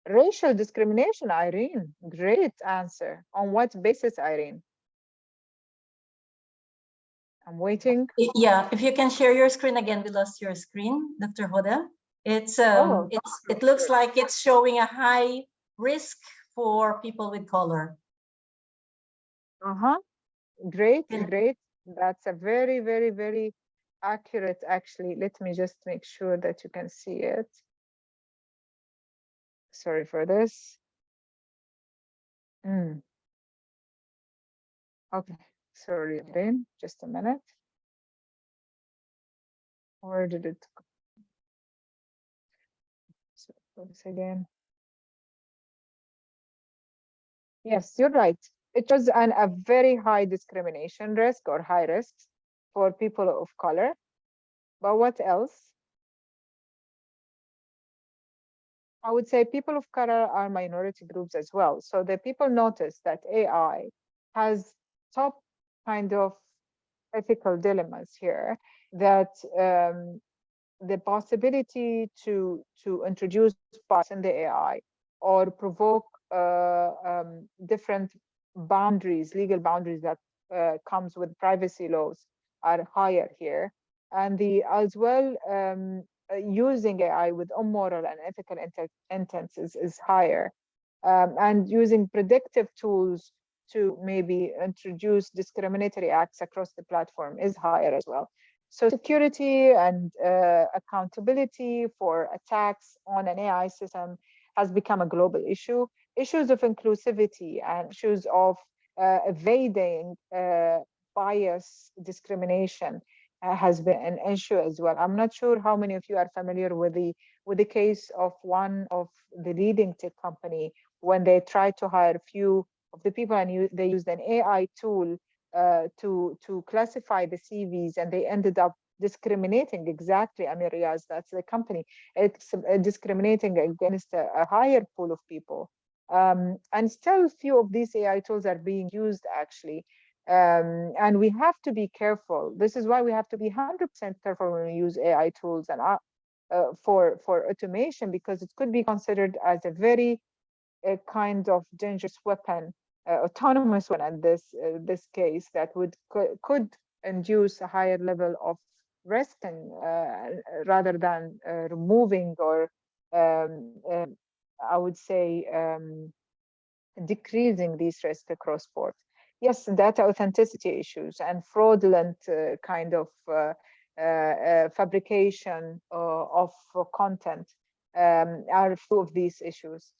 Racial discrimination, Irene. Great answer. On what basis, Irene? I'm waiting. Yeah, if you can share your screen again, we lost your screen, Dr. Hoda. It looks like it's showing a high risk for people with color. Great, great. That's a very, very, very accurate, actually. Let me just make sure that you can see it. Sorry for this. Okay, sorry, Irene, just a minute. Where did it go? So this again. Yes, you're right. It was a very high discrimination risk or high risks for people of color. But what else? I would say people of color are minority groups as well. So the people notice that AI has top kind of ethical dilemmas here, that the possibility to introduce bias in the AI or provoke different boundaries, legal boundaries that comes with privacy laws are higher here. And as well, using AI with immoral and ethical intents is higher. And using predictive tools to maybe introduce discriminatory acts across the platform is higher as well. So security and accountability for attacks on an AI system has become a global issue. Issues of inclusivity and issues of evading bias, discrimination has been an issue as well. I'm not sure how many of you are familiar with the case of one of the leading tech company when they tried to hire a few of the people and they used an AI tool to classify the CVs, and they ended up discriminating exactly. Amir Riaz, that's the company. It's discriminating against a higher pool of people And still few of these AI tools are being used actually. And we have to be careful. This is why we have to be 100% careful when we use AI tools and for automation, because it could be considered as a very kind of dangerous weapon, autonomous one in this case, that could induce a higher level of risk, and rather than removing or I would say decreasing these risks across board. Yes, data authenticity issues and fraudulent kind of fabrication of content are a few of these issues.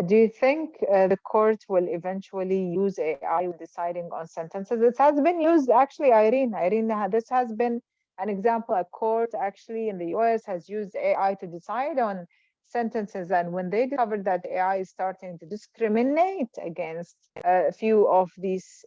Do you think the court will eventually use AI when deciding on sentences? This has been used actually, Irene, this has been an example. A court actually in the US has used AI to decide on sentences, and when they discovered that AI is starting to discriminate against a few of these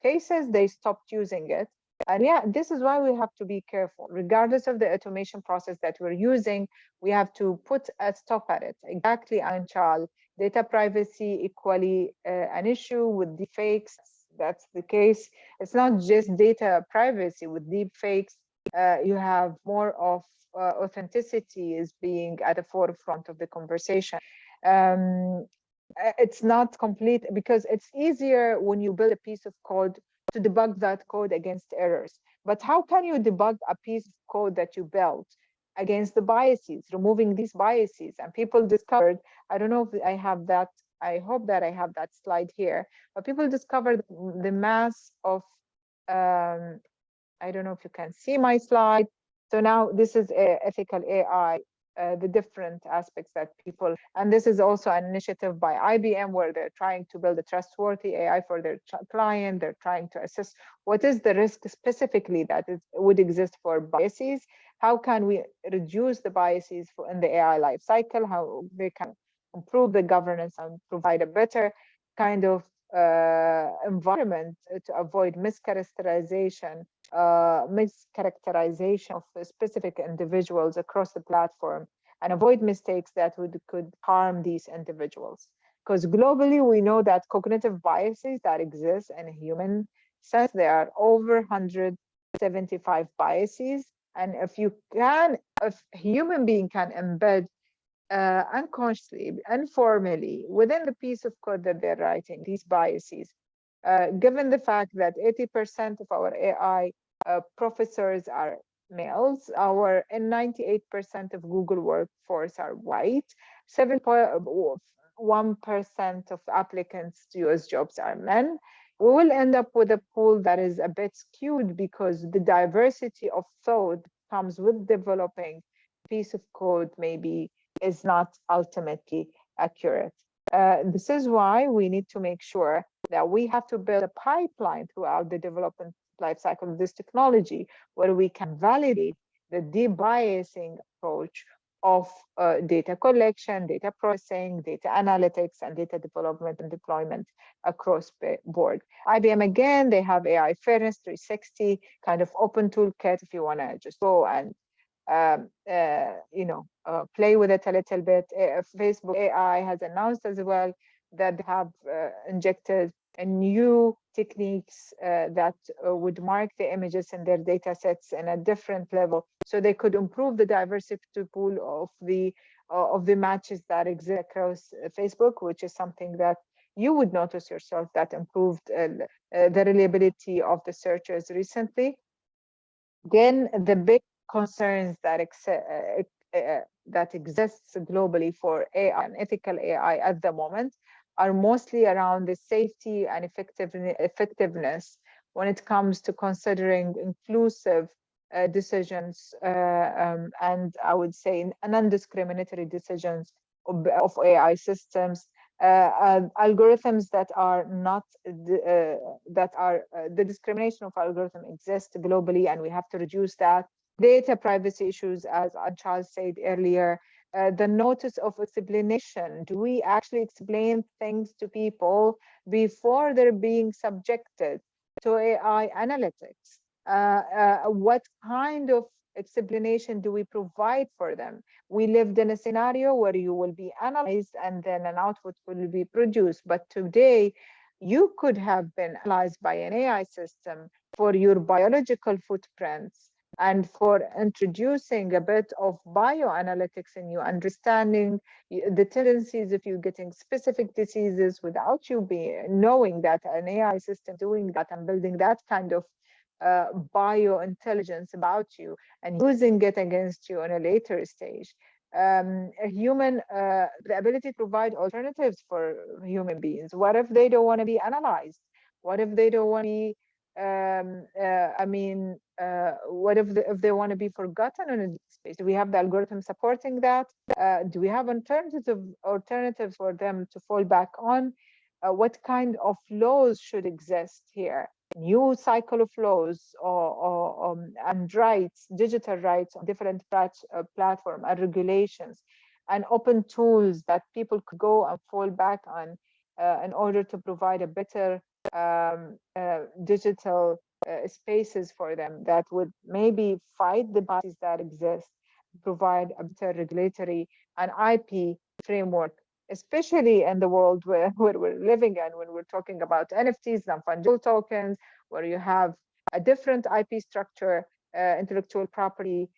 cases, they stopped using it. And yeah, this is why we have to be careful. Regardless of the automation process that we're using, we have to put a stop at it. Exactly, Anshal. Data privacy equally an issue with deepfakes. That's the case. It's not just data privacy. With deepfakes, you have more of authenticity is being at the forefront of the conversation. It's not complete because it's easier when you build a piece of code to debug that code against errors. But how can you debug a piece of code that you built against the biases, removing these biases? And people discovered, I don't know if I have that, I hope that I have that slide here, but people discovered the mass of, I don't know if you can see my slide. So now this is ethical AI, the different aspects that people, and this is also an initiative by IBM where they're trying to build a trustworthy AI for their client. They're trying to assess what is the risk specifically that would exist for biases. How can we reduce the biases in the AI life cycle? How they can improve the governance and provide a better kind of environment to avoid mischaracterization of specific individuals across the platform, and avoid mistakes that could harm these individuals. Because globally, we know that cognitive biases that exist in a human sense, there are over 175 biases. And if a human being can embed unconsciously, informally, within the piece of code that they're writing, these biases, given the fact that 80% of our AI professors are males, and 98% of Google workforce are white, 7.1% of applicants to US jobs are men, we will end up with a pool that is a bit skewed because the diversity of thought comes with developing a piece of code maybe is not ultimately accurate. This is why we need to make sure that we have to build a pipeline throughout the development lifecycle of this technology, where we can validate the debiasing approach of data collection, data processing, data analytics, and data development and deployment across the board. IBM, again, they have AI Fairness 360, kind of open toolkit if you want to just go and play with it a little bit. Facebook AI has announced as well that they have injected a new techniques that would mark the images in their data sets in a different level, so they could improve the diversity pool of the matches that exist across Facebook, which is something that you would notice yourself that improved the reliability of the searches recently. Then the big concerns that exists globally for AI and ethical AI at the moment are mostly around the safety and effectiveness when it comes to considering inclusive decisions and I would say non-discriminatory decisions of AI systems, algorithms that are not the discrimination of algorithm exists globally, and we have to reduce that. Data privacy issues, as Anshal said earlier, the notice of explanation. Do we actually explain things to people before they're being subjected to AI analytics? What kind of explanation do we provide for them? We lived in a scenario where you will be analyzed and then an output will be produced. But today, you could have been analyzed by an AI system for your biological footprints and for introducing a bit of bioanalytics in you, understanding the tendencies if you're getting specific diseases without you knowing that an AI system doing that and building that kind of biointelligence about you and using it against you in a later stage. A human, the ability to provide alternatives for human beings. What if they don't want to be analyzed? What if they don't want to be, what if they want to be forgotten in a space? Do we have the algorithm supporting that? Do we have alternatives for them to fall back on? What kind of laws should exist here? New cycle of laws and rights, digital rights on different platforms and regulations, and open tools that people could go and fall back on in order to provide a better digital spaces for them that would maybe fight the biases that exist, provide a better regulatory and IP framework, especially in the world where we're living in, when we're talking about NFTs, non-fungible tokens, where you have a different IP structure, intellectual property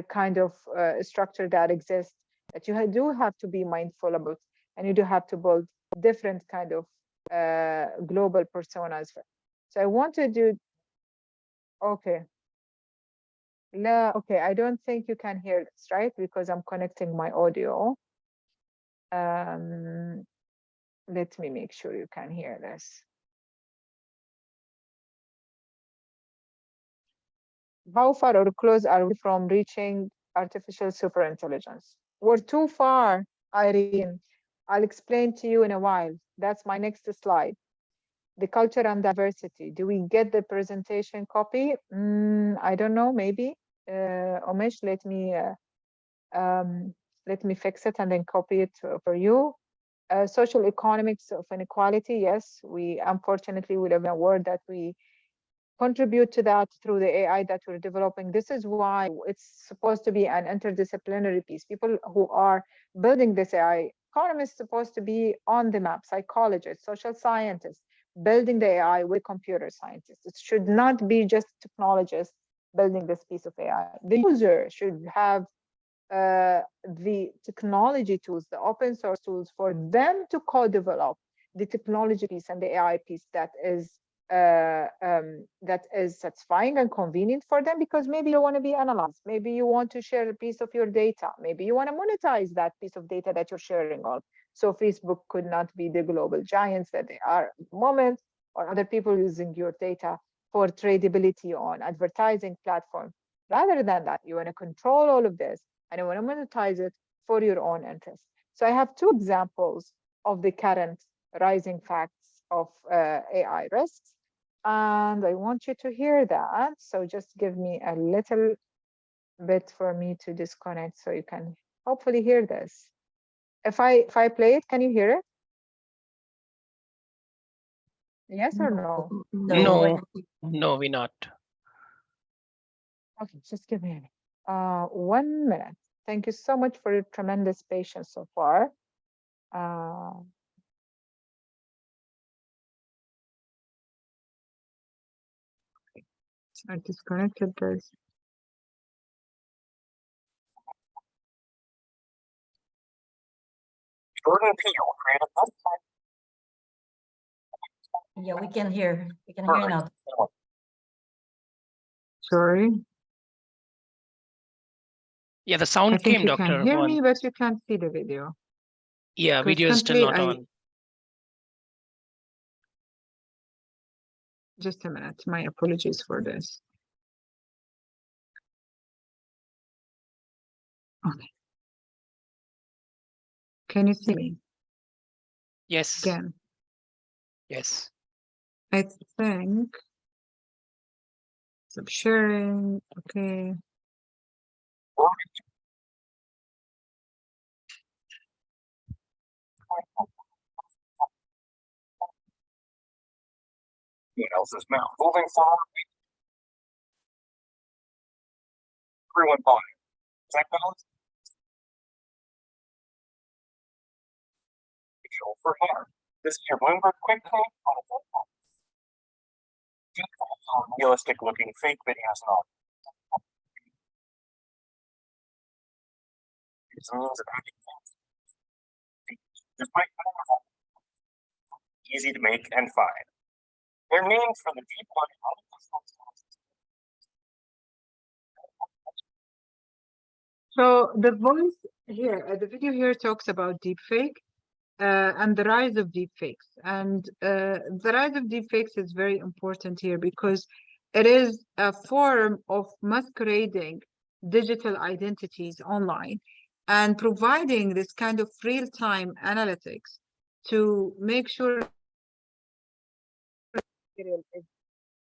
kind of structure that exists, that you do have to be mindful about, and you do have to build different kind of global personas. So I want to do, okay. Okay, I don't think you can hear this, right? Because I'm connecting my audio. Let me make sure you can hear this. How far or close are we from reaching artificial superintelligence? We're too far, Irene. I'll explain to you in a while. That's my next slide. The culture and diversity. Do we get the presentation copy? I don't know, maybe. Omesh, let me fix it and then copy it for you. Social economics of inequality, yes, we unfortunately live in a world that we contribute to that through the AI that we're developing. This is why it's supposed to be an interdisciplinary piece. People who are building this AI, economists supposed to be on the map, psychologists, social scientists, building the AI with computer scientists. It should not be just technologists building this piece of AI. The user should have the technology tools, the open source tools for them to co-develop the technology piece and the AI piece that is satisfying and convenient for them, because maybe you want to be analyzed, maybe you want to share a piece of your data, maybe you want to monetize that piece of data that you're sharing on. So Facebook could not be the global giants that they are at the moment, or other people using your data for tradability on advertising platform. Rather than that, you want to control all of this and you want to monetize it for your own interest. So I have two examples of the current rising facts of AI risks, and I want you to hear that. So just give me a little bit for me to disconnect so you can hopefully hear this. If I play it, can you hear it? Yes or no? No, we're not. Okay, just give me 1 minute. Thank you so much for your tremendous patience so far. I disconnected this. Yeah, we can hear. We can hear now. Sorry. Yeah, the sound I think came, you Dr. can hear Huan. me, but you can't see the video. Yeah, video is still not on. Just a minute. My apologies for this. Okay. Can you see me? Yes. Again. Yes. I think. Stop sharing. Okay. Else's mouth. Moving forward. everyone bought it. Is that balance? For hair. This is your Bloomberg quick take on a realistic looking fake videos and all. It's a means of having things. Just like easy to make and find. They're named for the deep learning. So the voice here, the video here talks about deepfake and the rise of deepfakes. And the rise of deepfakes is very important here because it is a form of masquerading digital identities online and providing this kind of real-time analytics to make sure material is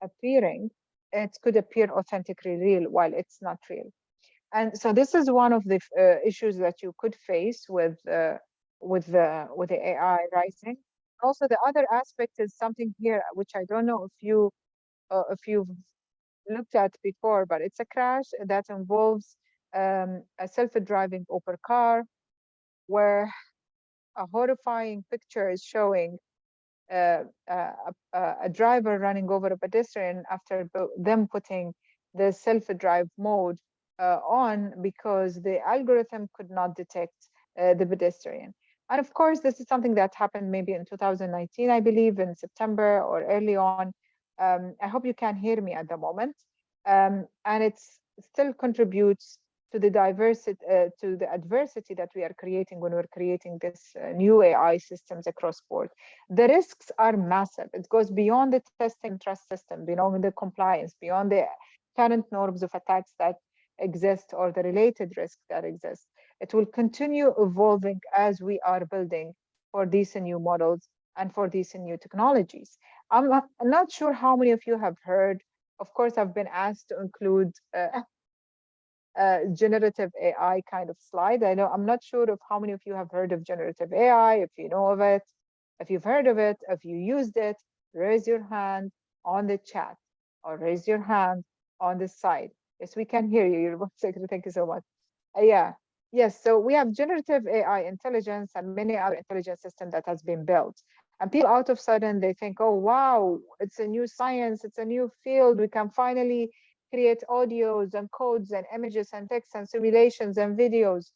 appearing, it could appear authentically real while it's not real. And so this is one of the issues that you could face with the AI rising. Also, the other aspect is something here which I don't know if you've looked at before, but it's a crash that involves a self-driving Uber car, where a horrifying picture is showing a driver running over a pedestrian after them putting the self-drive mode on because the algorithm could not detect the pedestrian. And of course, this is something that happened maybe in 2019, I believe, in September or early on. I hope you can hear me at the moment. And it still contributes to the diversity, to the adversity that we are creating when we're creating this new AI systems across board. The risks are massive. It goes beyond the testing and trust system, beyond the compliance, beyond the current norms of attacks that exist or the related risks that exist. It will continue evolving as we are building for these new models and for these new technologies. I'm not sure how many of you have heard. Of course, I've been asked to include generative AI kind of slide. I'm not sure of how many of you have heard of generative AI, if you know of it, if you've heard of it, if you used it, raise your hand on the chat or raise your hand on the side. Yes, we can hear you. You're secretary. Thank you so much. Yeah. Yes. So we have generative AI intelligence and many other intelligence systems that has been built. And people out of sudden they think, oh, wow, it's a new science. It's a new field. We can finally create audios and codes and images and text and simulations and videos.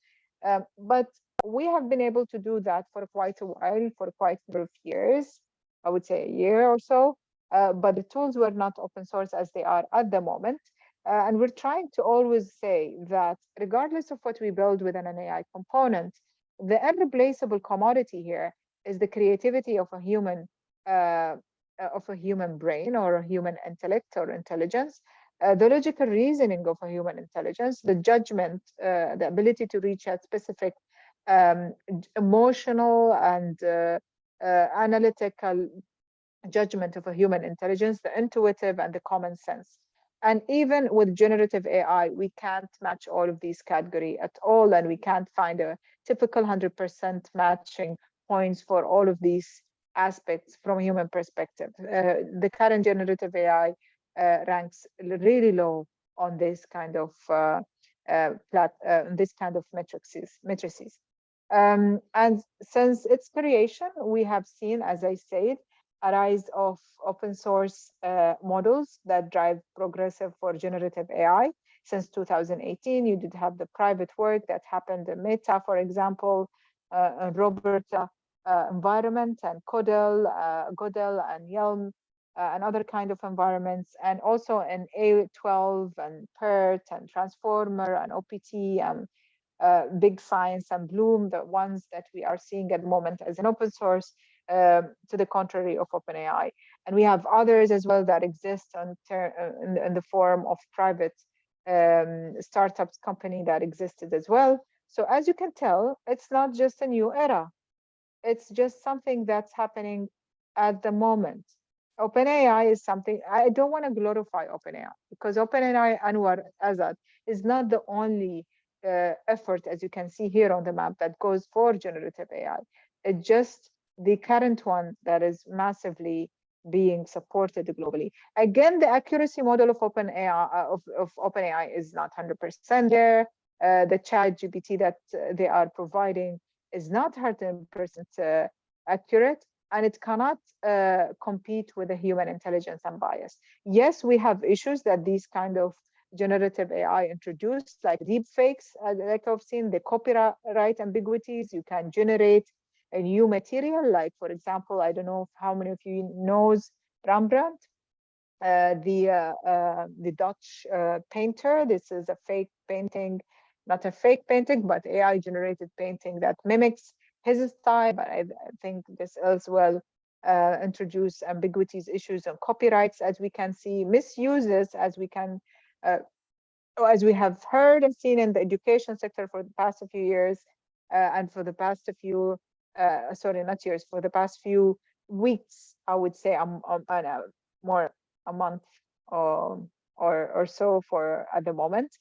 But we have been able to do that for quite a while, for quite a number of years, I would say a year or so. But the tools were not open source as they are at the moment. And we're trying to always say that regardless of what we build within an AI component, the irreplaceable commodity here is the creativity of a human brain or a human intellect or intelligence, the logical reasoning of a human intelligence, the judgment, the ability to reach a specific emotional and analytical judgment of a human intelligence, the intuitive and the common sense. And even with generative AI, we can't match all of these categories at all, and we can't find a typical 100% matching points for all of these aspects from a human perspective. The current generative AI ranks really low on this kind of this kind of matrices. And since its creation, we have seen, as I said, a rise of open source models that drive progressive for generative AI. Since 2018, you did have the private work that happened in Meta, for example, Roberta environment, and Godel and Yelm, and other kind of environments, and also in A12 and PERT and Transformer and OPT and Big Science and Bloom, the ones that we are seeing at the moment as an open source, to the contrary of OpenAI. And we have others as well that exist in the form of private startups company that existed as well. So as you can tell, it's not just a new era. It's just something that's happening at the moment. OpenAI is something, I don't want to glorify OpenAI, because OpenAI, Anwar Azad, is not the only effort, as you can see here on the map, that goes for generative AI. It's just the current one that is massively being supported globally. Again, the accuracy model of OpenAI is not 100% there. The chat GPT that they are providing is not 100% accurate, and it cannot compete with the human intelligence and bias. Yes, we have issues that these kind of generative AI introduced, like deep fakes, like I've seen, the copyright ambiguities. You can generate a new material, like, for example, I don't know how many of you knows Rembrandt, the Dutch painter. This is a fake painting, not a fake painting, but AI generated painting that mimics his style. But I think this as well introduce ambiguities, issues on copyrights, as we can see, misuses, as we can, as we have heard and seen in the education sector for the past few years, and for the past few, sorry, not years, for the past few weeks, I would say, more a month or so for at the moment.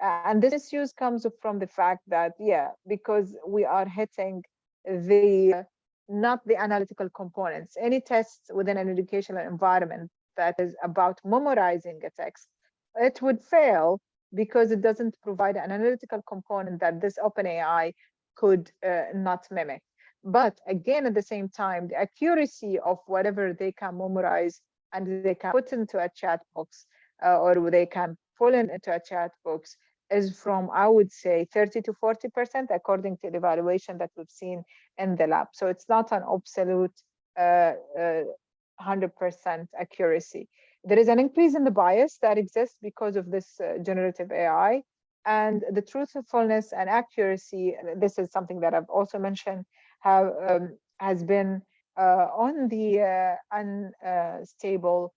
And this misuse comes from the fact that, yeah, because we are hitting the not the analytical components. Any tests within an educational environment that is about memorizing a text, it would fail because it doesn't provide an analytical component that this OpenAI could not mimic. But again, at the same time, the accuracy of whatever they can memorize and they can put into a chat box, or they can pull into a chat box, is from, I would say, 30 to 40%, according to the evaluation that we've seen in the lab. So it's not an absolute 100% accuracy. There is an increase in the bias that exists because of this generative AI, and the truthfulness and accuracy, this is something that I've also mentioned, has been on the unstable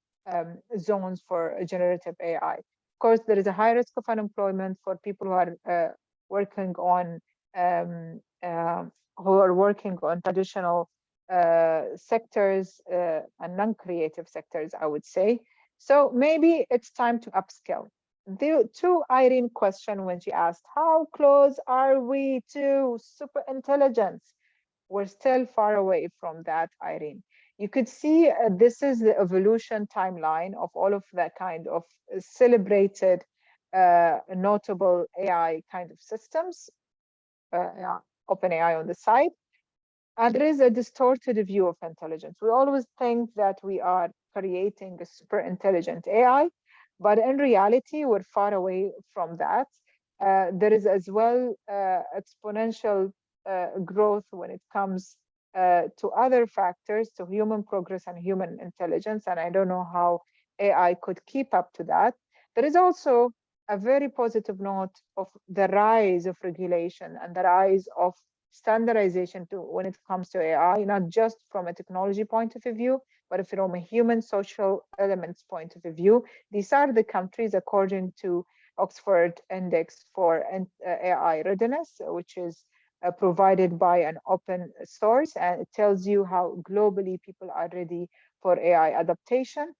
zones for generative AI. Of course, there is a high risk of unemployment for people who are working on traditional sectors and non-creative sectors, I would say. So maybe it's time to upskill. To Irene question when she asked, how close are we to super intelligence? We're still far away from that, Irene. You could see this is the evolution timeline of all of that kind of celebrated, notable AI kind of systems, OpenAI on the side. And there is a distorted view of intelligence. We always think that we are creating a super intelligent AI, but in reality, we're far away from that. There is as well exponential growth when it comes to other factors, to human progress and human intelligence, and I don't know how AI could keep up to that. There is also a very positive note of the rise of regulation and the rise of standardization when it comes to AI, not just from a technology point of view, but from a human social elements point of view. These are the countries, according to Oxford Index for AI Readiness, which is provided by an open source, and it tells you how globally people are ready for AI adaptation.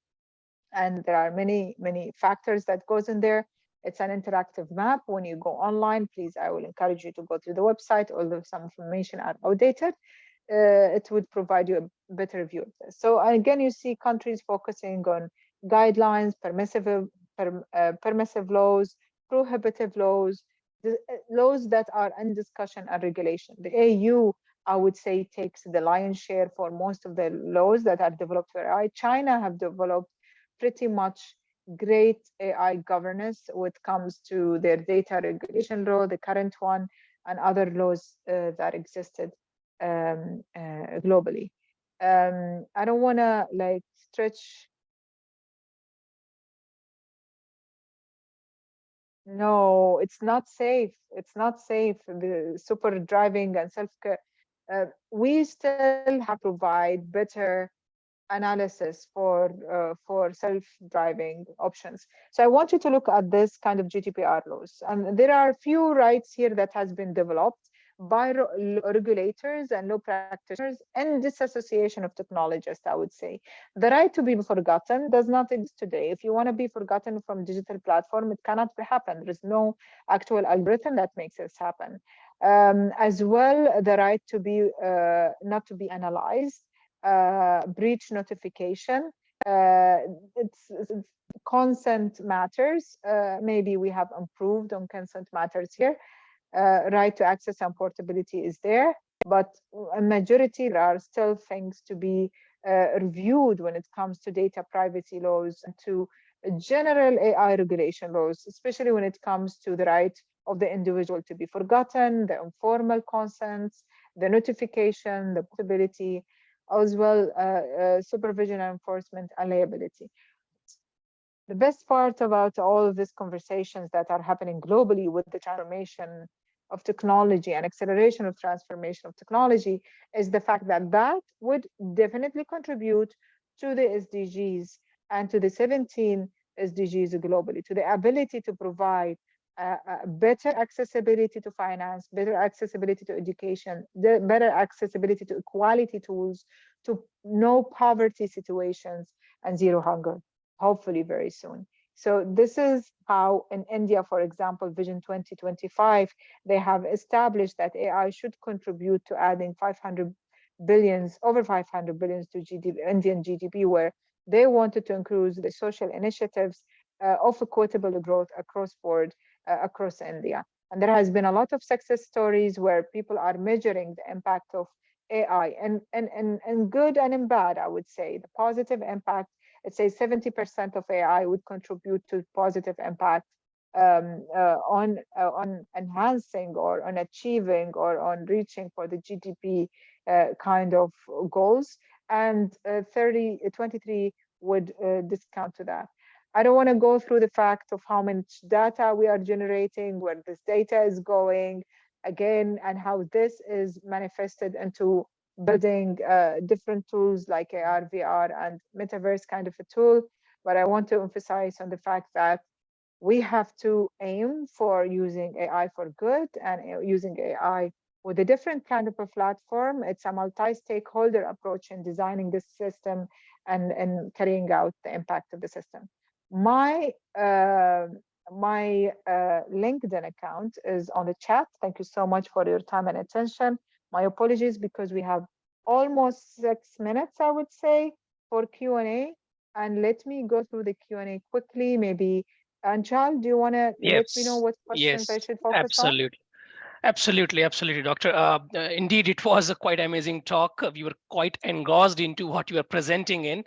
And there are many factors that goes in there. It's an interactive map. When you go online, please, I will encourage you to go to the website, although some information are outdated. It would provide you a better view of this. So again, you see countries focusing on guidelines, permissive laws, prohibitive laws, the laws that are in discussion and regulation. The AU, I would say, takes the lion's share for most of the laws that are developed for AI. China have developed pretty much great AI governance when it comes to their data regulation law, the current one, and other laws that existed globally. I don't want to like stretch. No, it's not safe. It's not safe. The super driving and self-care. We still have to provide better analysis for self-driving options. So I want you to look at this kind of GDPR laws. And there are a few rights here that has been developed by regulators and law practitioners and disassociation of technologists, I would say. The right to be forgotten does not exist today. If you want to be forgotten from digital platform, it cannot happen. There is no actual algorithm that makes this happen. As well, the right to be not to be analyzed. breach notification. It's consent matters. Maybe we have improved on consent matters here. Right to access and portability is there, but a majority, there are still things to be reviewed when it comes to data privacy laws and to general AI regulation laws, especially when it comes to the right of the individual to be forgotten, the informal consents, the notification, the portability, as well supervision and enforcement and liability. The best part about all of these conversations that are happening globally with the transformation of technology and acceleration of transformation of technology is the fact that that would definitely contribute to the SDGs and to the 17 SDGs globally, to the ability to provide better accessibility to finance, better accessibility to education, better accessibility to equality tools, to no poverty situations, and zero hunger, hopefully very soon. So this is how in India, for example, Vision 2025, they have established that AI should contribute to adding 500 billions, over 500 billions to GDP, Indian GDP, where they wanted to include the social initiatives of equitable growth across board, across India. And there has been a lot of success stories where people are measuring the impact of AI and good and in bad, I would say. The positive impact, let's say 70% of AI would contribute to positive impact on enhancing or on achieving or on reaching for the GDP kind of goals, and 23 would discount to that. I don't want to go through the fact of how much data we are generating, where this data is going again, and how this is manifested into building different tools like AR, VR, and metaverse kind of a tool. But I want to emphasize on the fact that we have to aim for using AI for good and using AI with a different kind of a platform. It's a multi-stakeholder approach in designing this system and carrying out the impact of the system. My LinkedIn account is on the chat. Thank you so much for your time and attention. My apologies because we have almost 6 minutes, I would say, for Q&A. And let me go through the Q&A quickly. Maybe, Anshal, do you want to let me know what questions I should focus absolutely. on? Absolutely, Doctor. Indeed, it was a quite amazing talk. We were quite engrossed into what you were presenting in,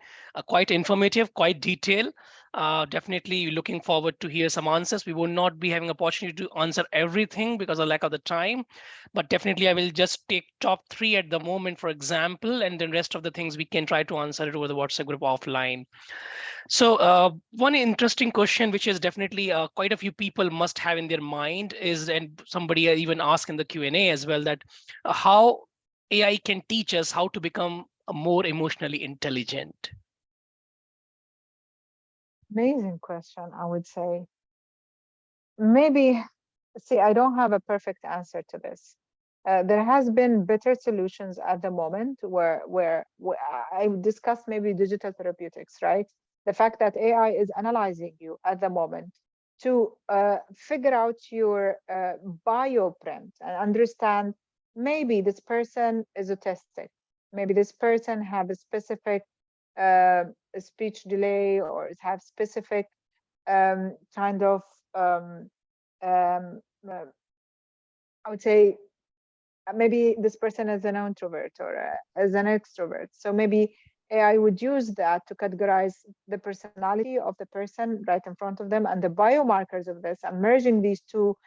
quite informative, quite detailed. Definitely looking forward to hear some answers. We will not be having opportunity to answer everything because of lack of the time, but definitely I will just take top 3 at the moment, for example, and then rest of the things we can try to answer it over the WhatsApp group offline. So one interesting question, which is definitely quite a few people must have in their mind is, and somebody even asked in the Q&A as well, that how AI can teach us how to become more emotionally intelligent. Amazing question, I would say. Maybe, see, I don't have a perfect answer to this. There has been better solutions at the moment where I discussed maybe digital therapeutics, right? The fact that AI is analyzing you at the moment to figure out your bioprint and understand maybe this person is autistic, maybe this person have a specific speech delay or have specific kind of I would say maybe this person is an introvert or as an extrovert. So maybe AI would use that to categorize the personality of the person right in front of them and the biomarkers of this, and merging these two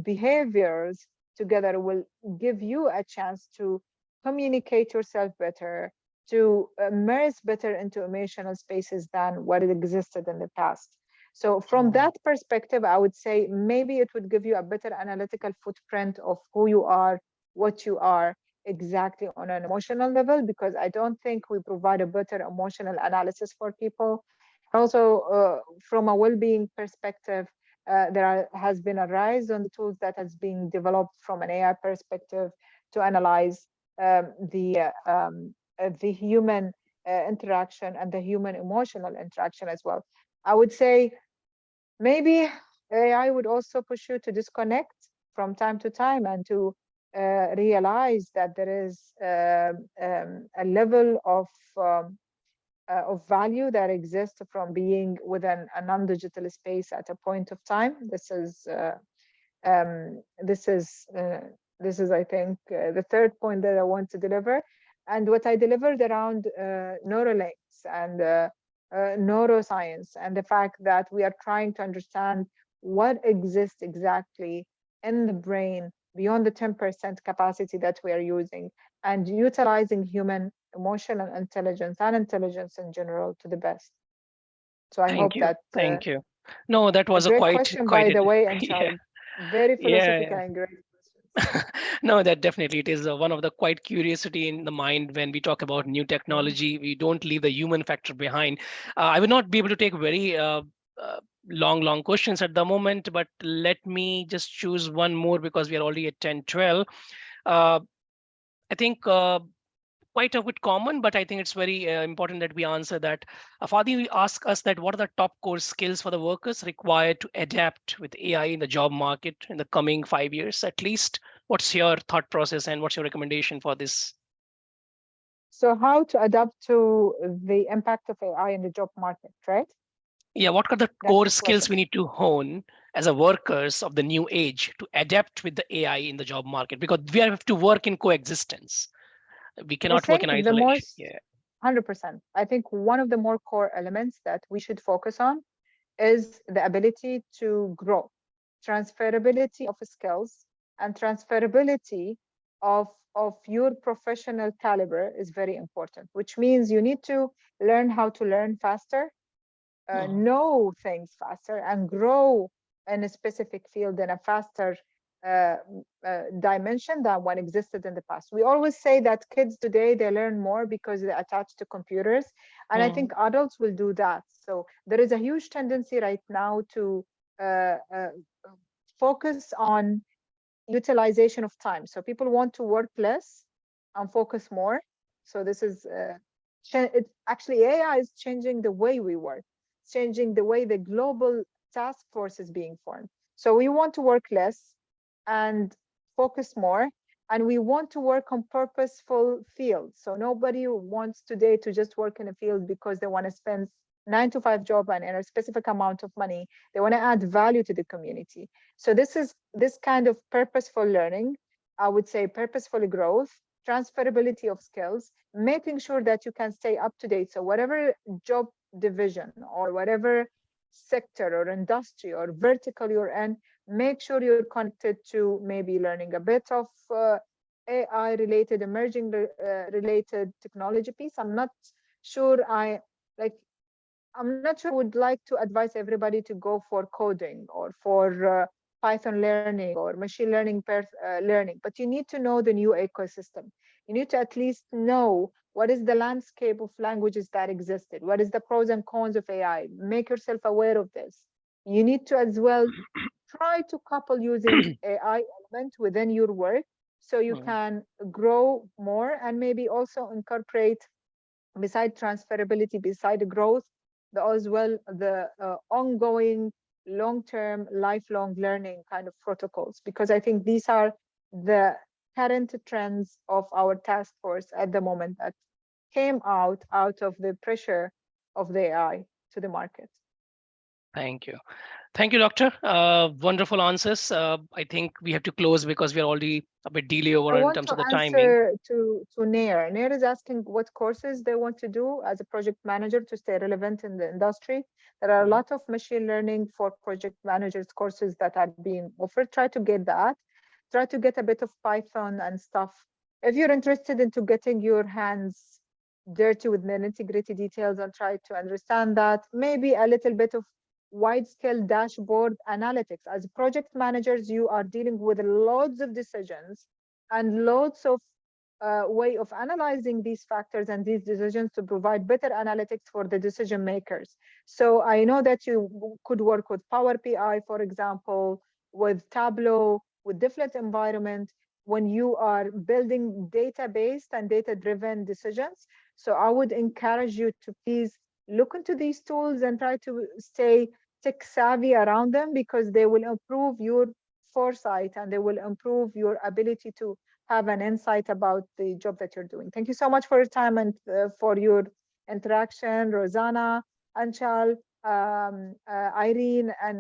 behaviors together will give you a chance to communicate yourself better, to immerse better into emotional spaces than what it existed in the past. So from that perspective, I would say maybe it would give you a better analytical footprint of who you are, what you are exactly on an emotional level, because I don't think we provide a better emotional analysis for people. Also, from a well-being perspective, there has been a rise on the tools that has been developed from an AI perspective to analyze the human interaction and the human emotional interaction as well. I would say maybe AI would also push you to disconnect from time to time and to realize that there is a level of value that exists from being within a non-digital space at a point of time. This is I think the third point that I want to deliver, and what I delivered around neurolinks and neuroscience, and the fact that we are trying to understand what exists exactly in the brain beyond the 10% capacity that we are using, and utilizing human emotional intelligence and intelligence in general to the best. So I hope that Thank you. No, that was a a great quite question, by the way, and yeah. Very philosophical and great questions. No, that definitely it is one of the quite curiosity in the mind when we talk about new technology. We don't leave the human factor behind. I will not be able to take very long questions at the moment, but let me just choose one more because we are already at 10:12. I think quite a bit common, but I think it's very important that we answer that. Fadi asked us that what are the top core skills for the workers required to adapt with AI in the job market in the coming 5 years at least? What's your thought process and what's your recommendation for this? So how to adapt to the impact of AI in the job market, right? Yeah, what are the core skills we need to hone as a workers of the new age to adapt with the AI in the job market? Because we have to work in coexistence. We cannot work in isolation. Yeah. 100%. I think one of the more core elements that we should focus on is the ability to grow, transferability of skills, and transferability of your professional caliber is very important, which means you need to learn how to learn faster, know things faster, and grow in a specific field in a faster dimension than one existed in the past. We always say that kids today, they learn more because they're attached to computers. And I think adults will do that. So there is a huge tendency right now to focus on utilization of time. So people want to work less and focus more. So this is, actually AI is changing the way we work, changing the way the global task force is being formed. So we want to work less and focus more, and we want to work on purposeful fields. So nobody wants today to just work in a field because they want to spend 9-to-5 job and earn a specific amount of money. They want to add value to the community. So this kind of purposeful learning, I would say purposeful growth, transferability of skills, making sure that you can stay up to date. So whatever job division or whatever sector or industry or vertical you're in, make sure you're connected to maybe learning a bit of AI related, emerging related technology piece. I'm not sure I would like to advise everybody to go for coding or for Python learning or machine learning learning, but you need to know the new ecosystem. You need to at least know what is the landscape of languages that existed, what is the pros and cons of AI. Make yourself aware of this. You need to as well try to couple using AI element within your work so you can grow more, and maybe also incorporate, beside transferability, beside growth, as well the ongoing long-term lifelong learning kind of protocols, because I think these are the current trends of our task force at the moment that came out of the pressure of the AI to the market. Thank you. Thank you, Doctor. Wonderful answers. I think we have to close because we are already a bit delay over in terms of the timing. To Nair. Nair is asking what courses they want to do as a project manager to stay relevant in the industry. There are a lot of machine learning for project managers courses that are being offered. Try to get that. Try to get a bit of Python and stuff. If you're interested into getting your hands dirty with the nitty-gritty details and try to understand that, maybe a little bit of wide-scale dashboard analytics. As project managers, you are dealing with loads of decisions and loads of way of analyzing these factors and these decisions to provide better analytics for the decision makers. So I know that you could work with Power BI, for example, with Tableau, with different environment when you are building data-based and data-driven decisions. So I would encourage you to please look into these tools and try to stay tech savvy around them, because they will improve your foresight, and they will improve your ability to have an insight about the job that you're doing. Thank you so much for your time and for your interaction, Rosanna, Anshal, Irene, and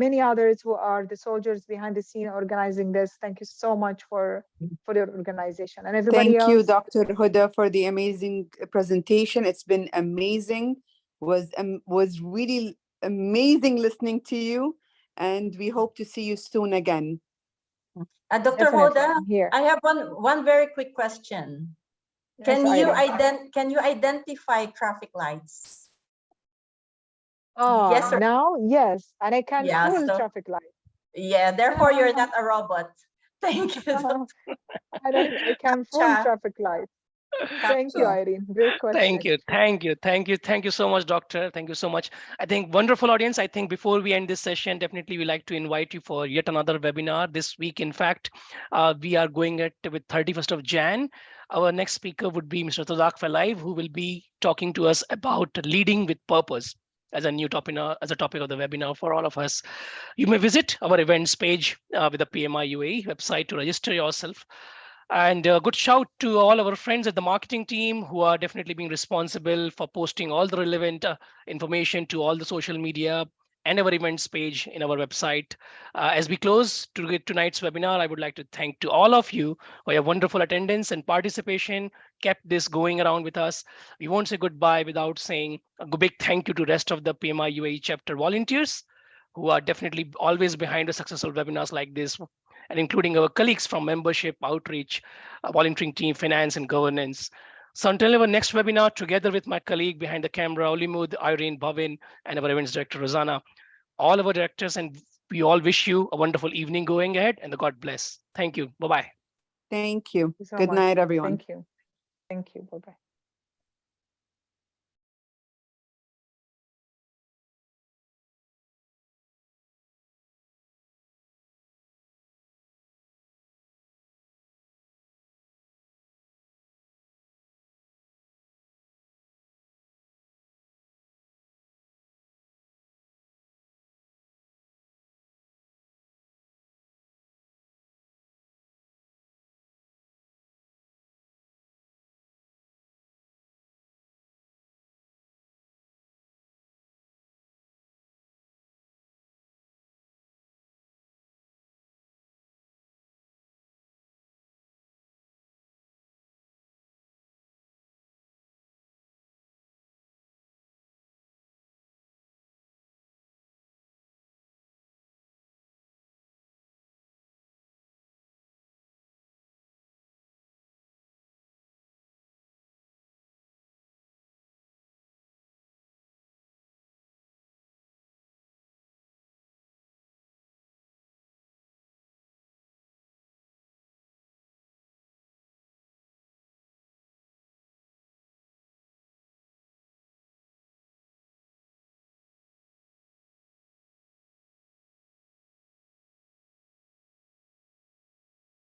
many others who are the soldiers behind the scene organizing this. Thank you so much for your organization. And everybody Thank else. you, Dr. Hoda, for the amazing presentation. It's been amazing. Was really amazing listening to you, and we hope to see you soon again. Dr. Definitely, Hoda, I'm here. I have one very quick question. Yes, Can you identify traffic lights? Oh, Yes, sir. now, yes, and I can Yeah, pull so- traffic light. Yeah, therefore you're not a robot. Thank you. And I can pull Gotcha. traffic light. Thank you, Irene. Great question. Thank you so much, Doctor. Thank you so much. I think wonderful audience. I think before we end this session, definitely we like to invite you for yet another webinar this week. In fact, we are going at with 31st of Jan. Our next speaker would be Mr. Hoda Alkhzaimi, who will be talking to us about leading with purpose as a new topic, as a topic of the webinar for all of us. You may visit our events page with the PMI UAE website to register yourself. And a good shout to all our friends at the marketing team who are definitely being responsible for posting all the relevant information to all the social media and our events page in our website. As we close to tonight's webinar, I would like to thank to all of you for your wonderful attendance and participation, kept this going around with us. We won't say goodbye without saying a big thank you to rest of the PMI UAE chapter volunteers who are definitely always behind the successful webinars like this, and including our colleagues from membership, outreach, volunteering team, finance, and governance. So until our next webinar, together with my colleague behind the camera, Olimud, Irene, Bhavin, and our events director, Rosanna, all our directors, and we all wish you a wonderful evening going ahead, and the God bless. Thank you. Bye-bye. Thank you. Thank you so Good much. night, everyone. Thank you. Thank you. Bye-bye.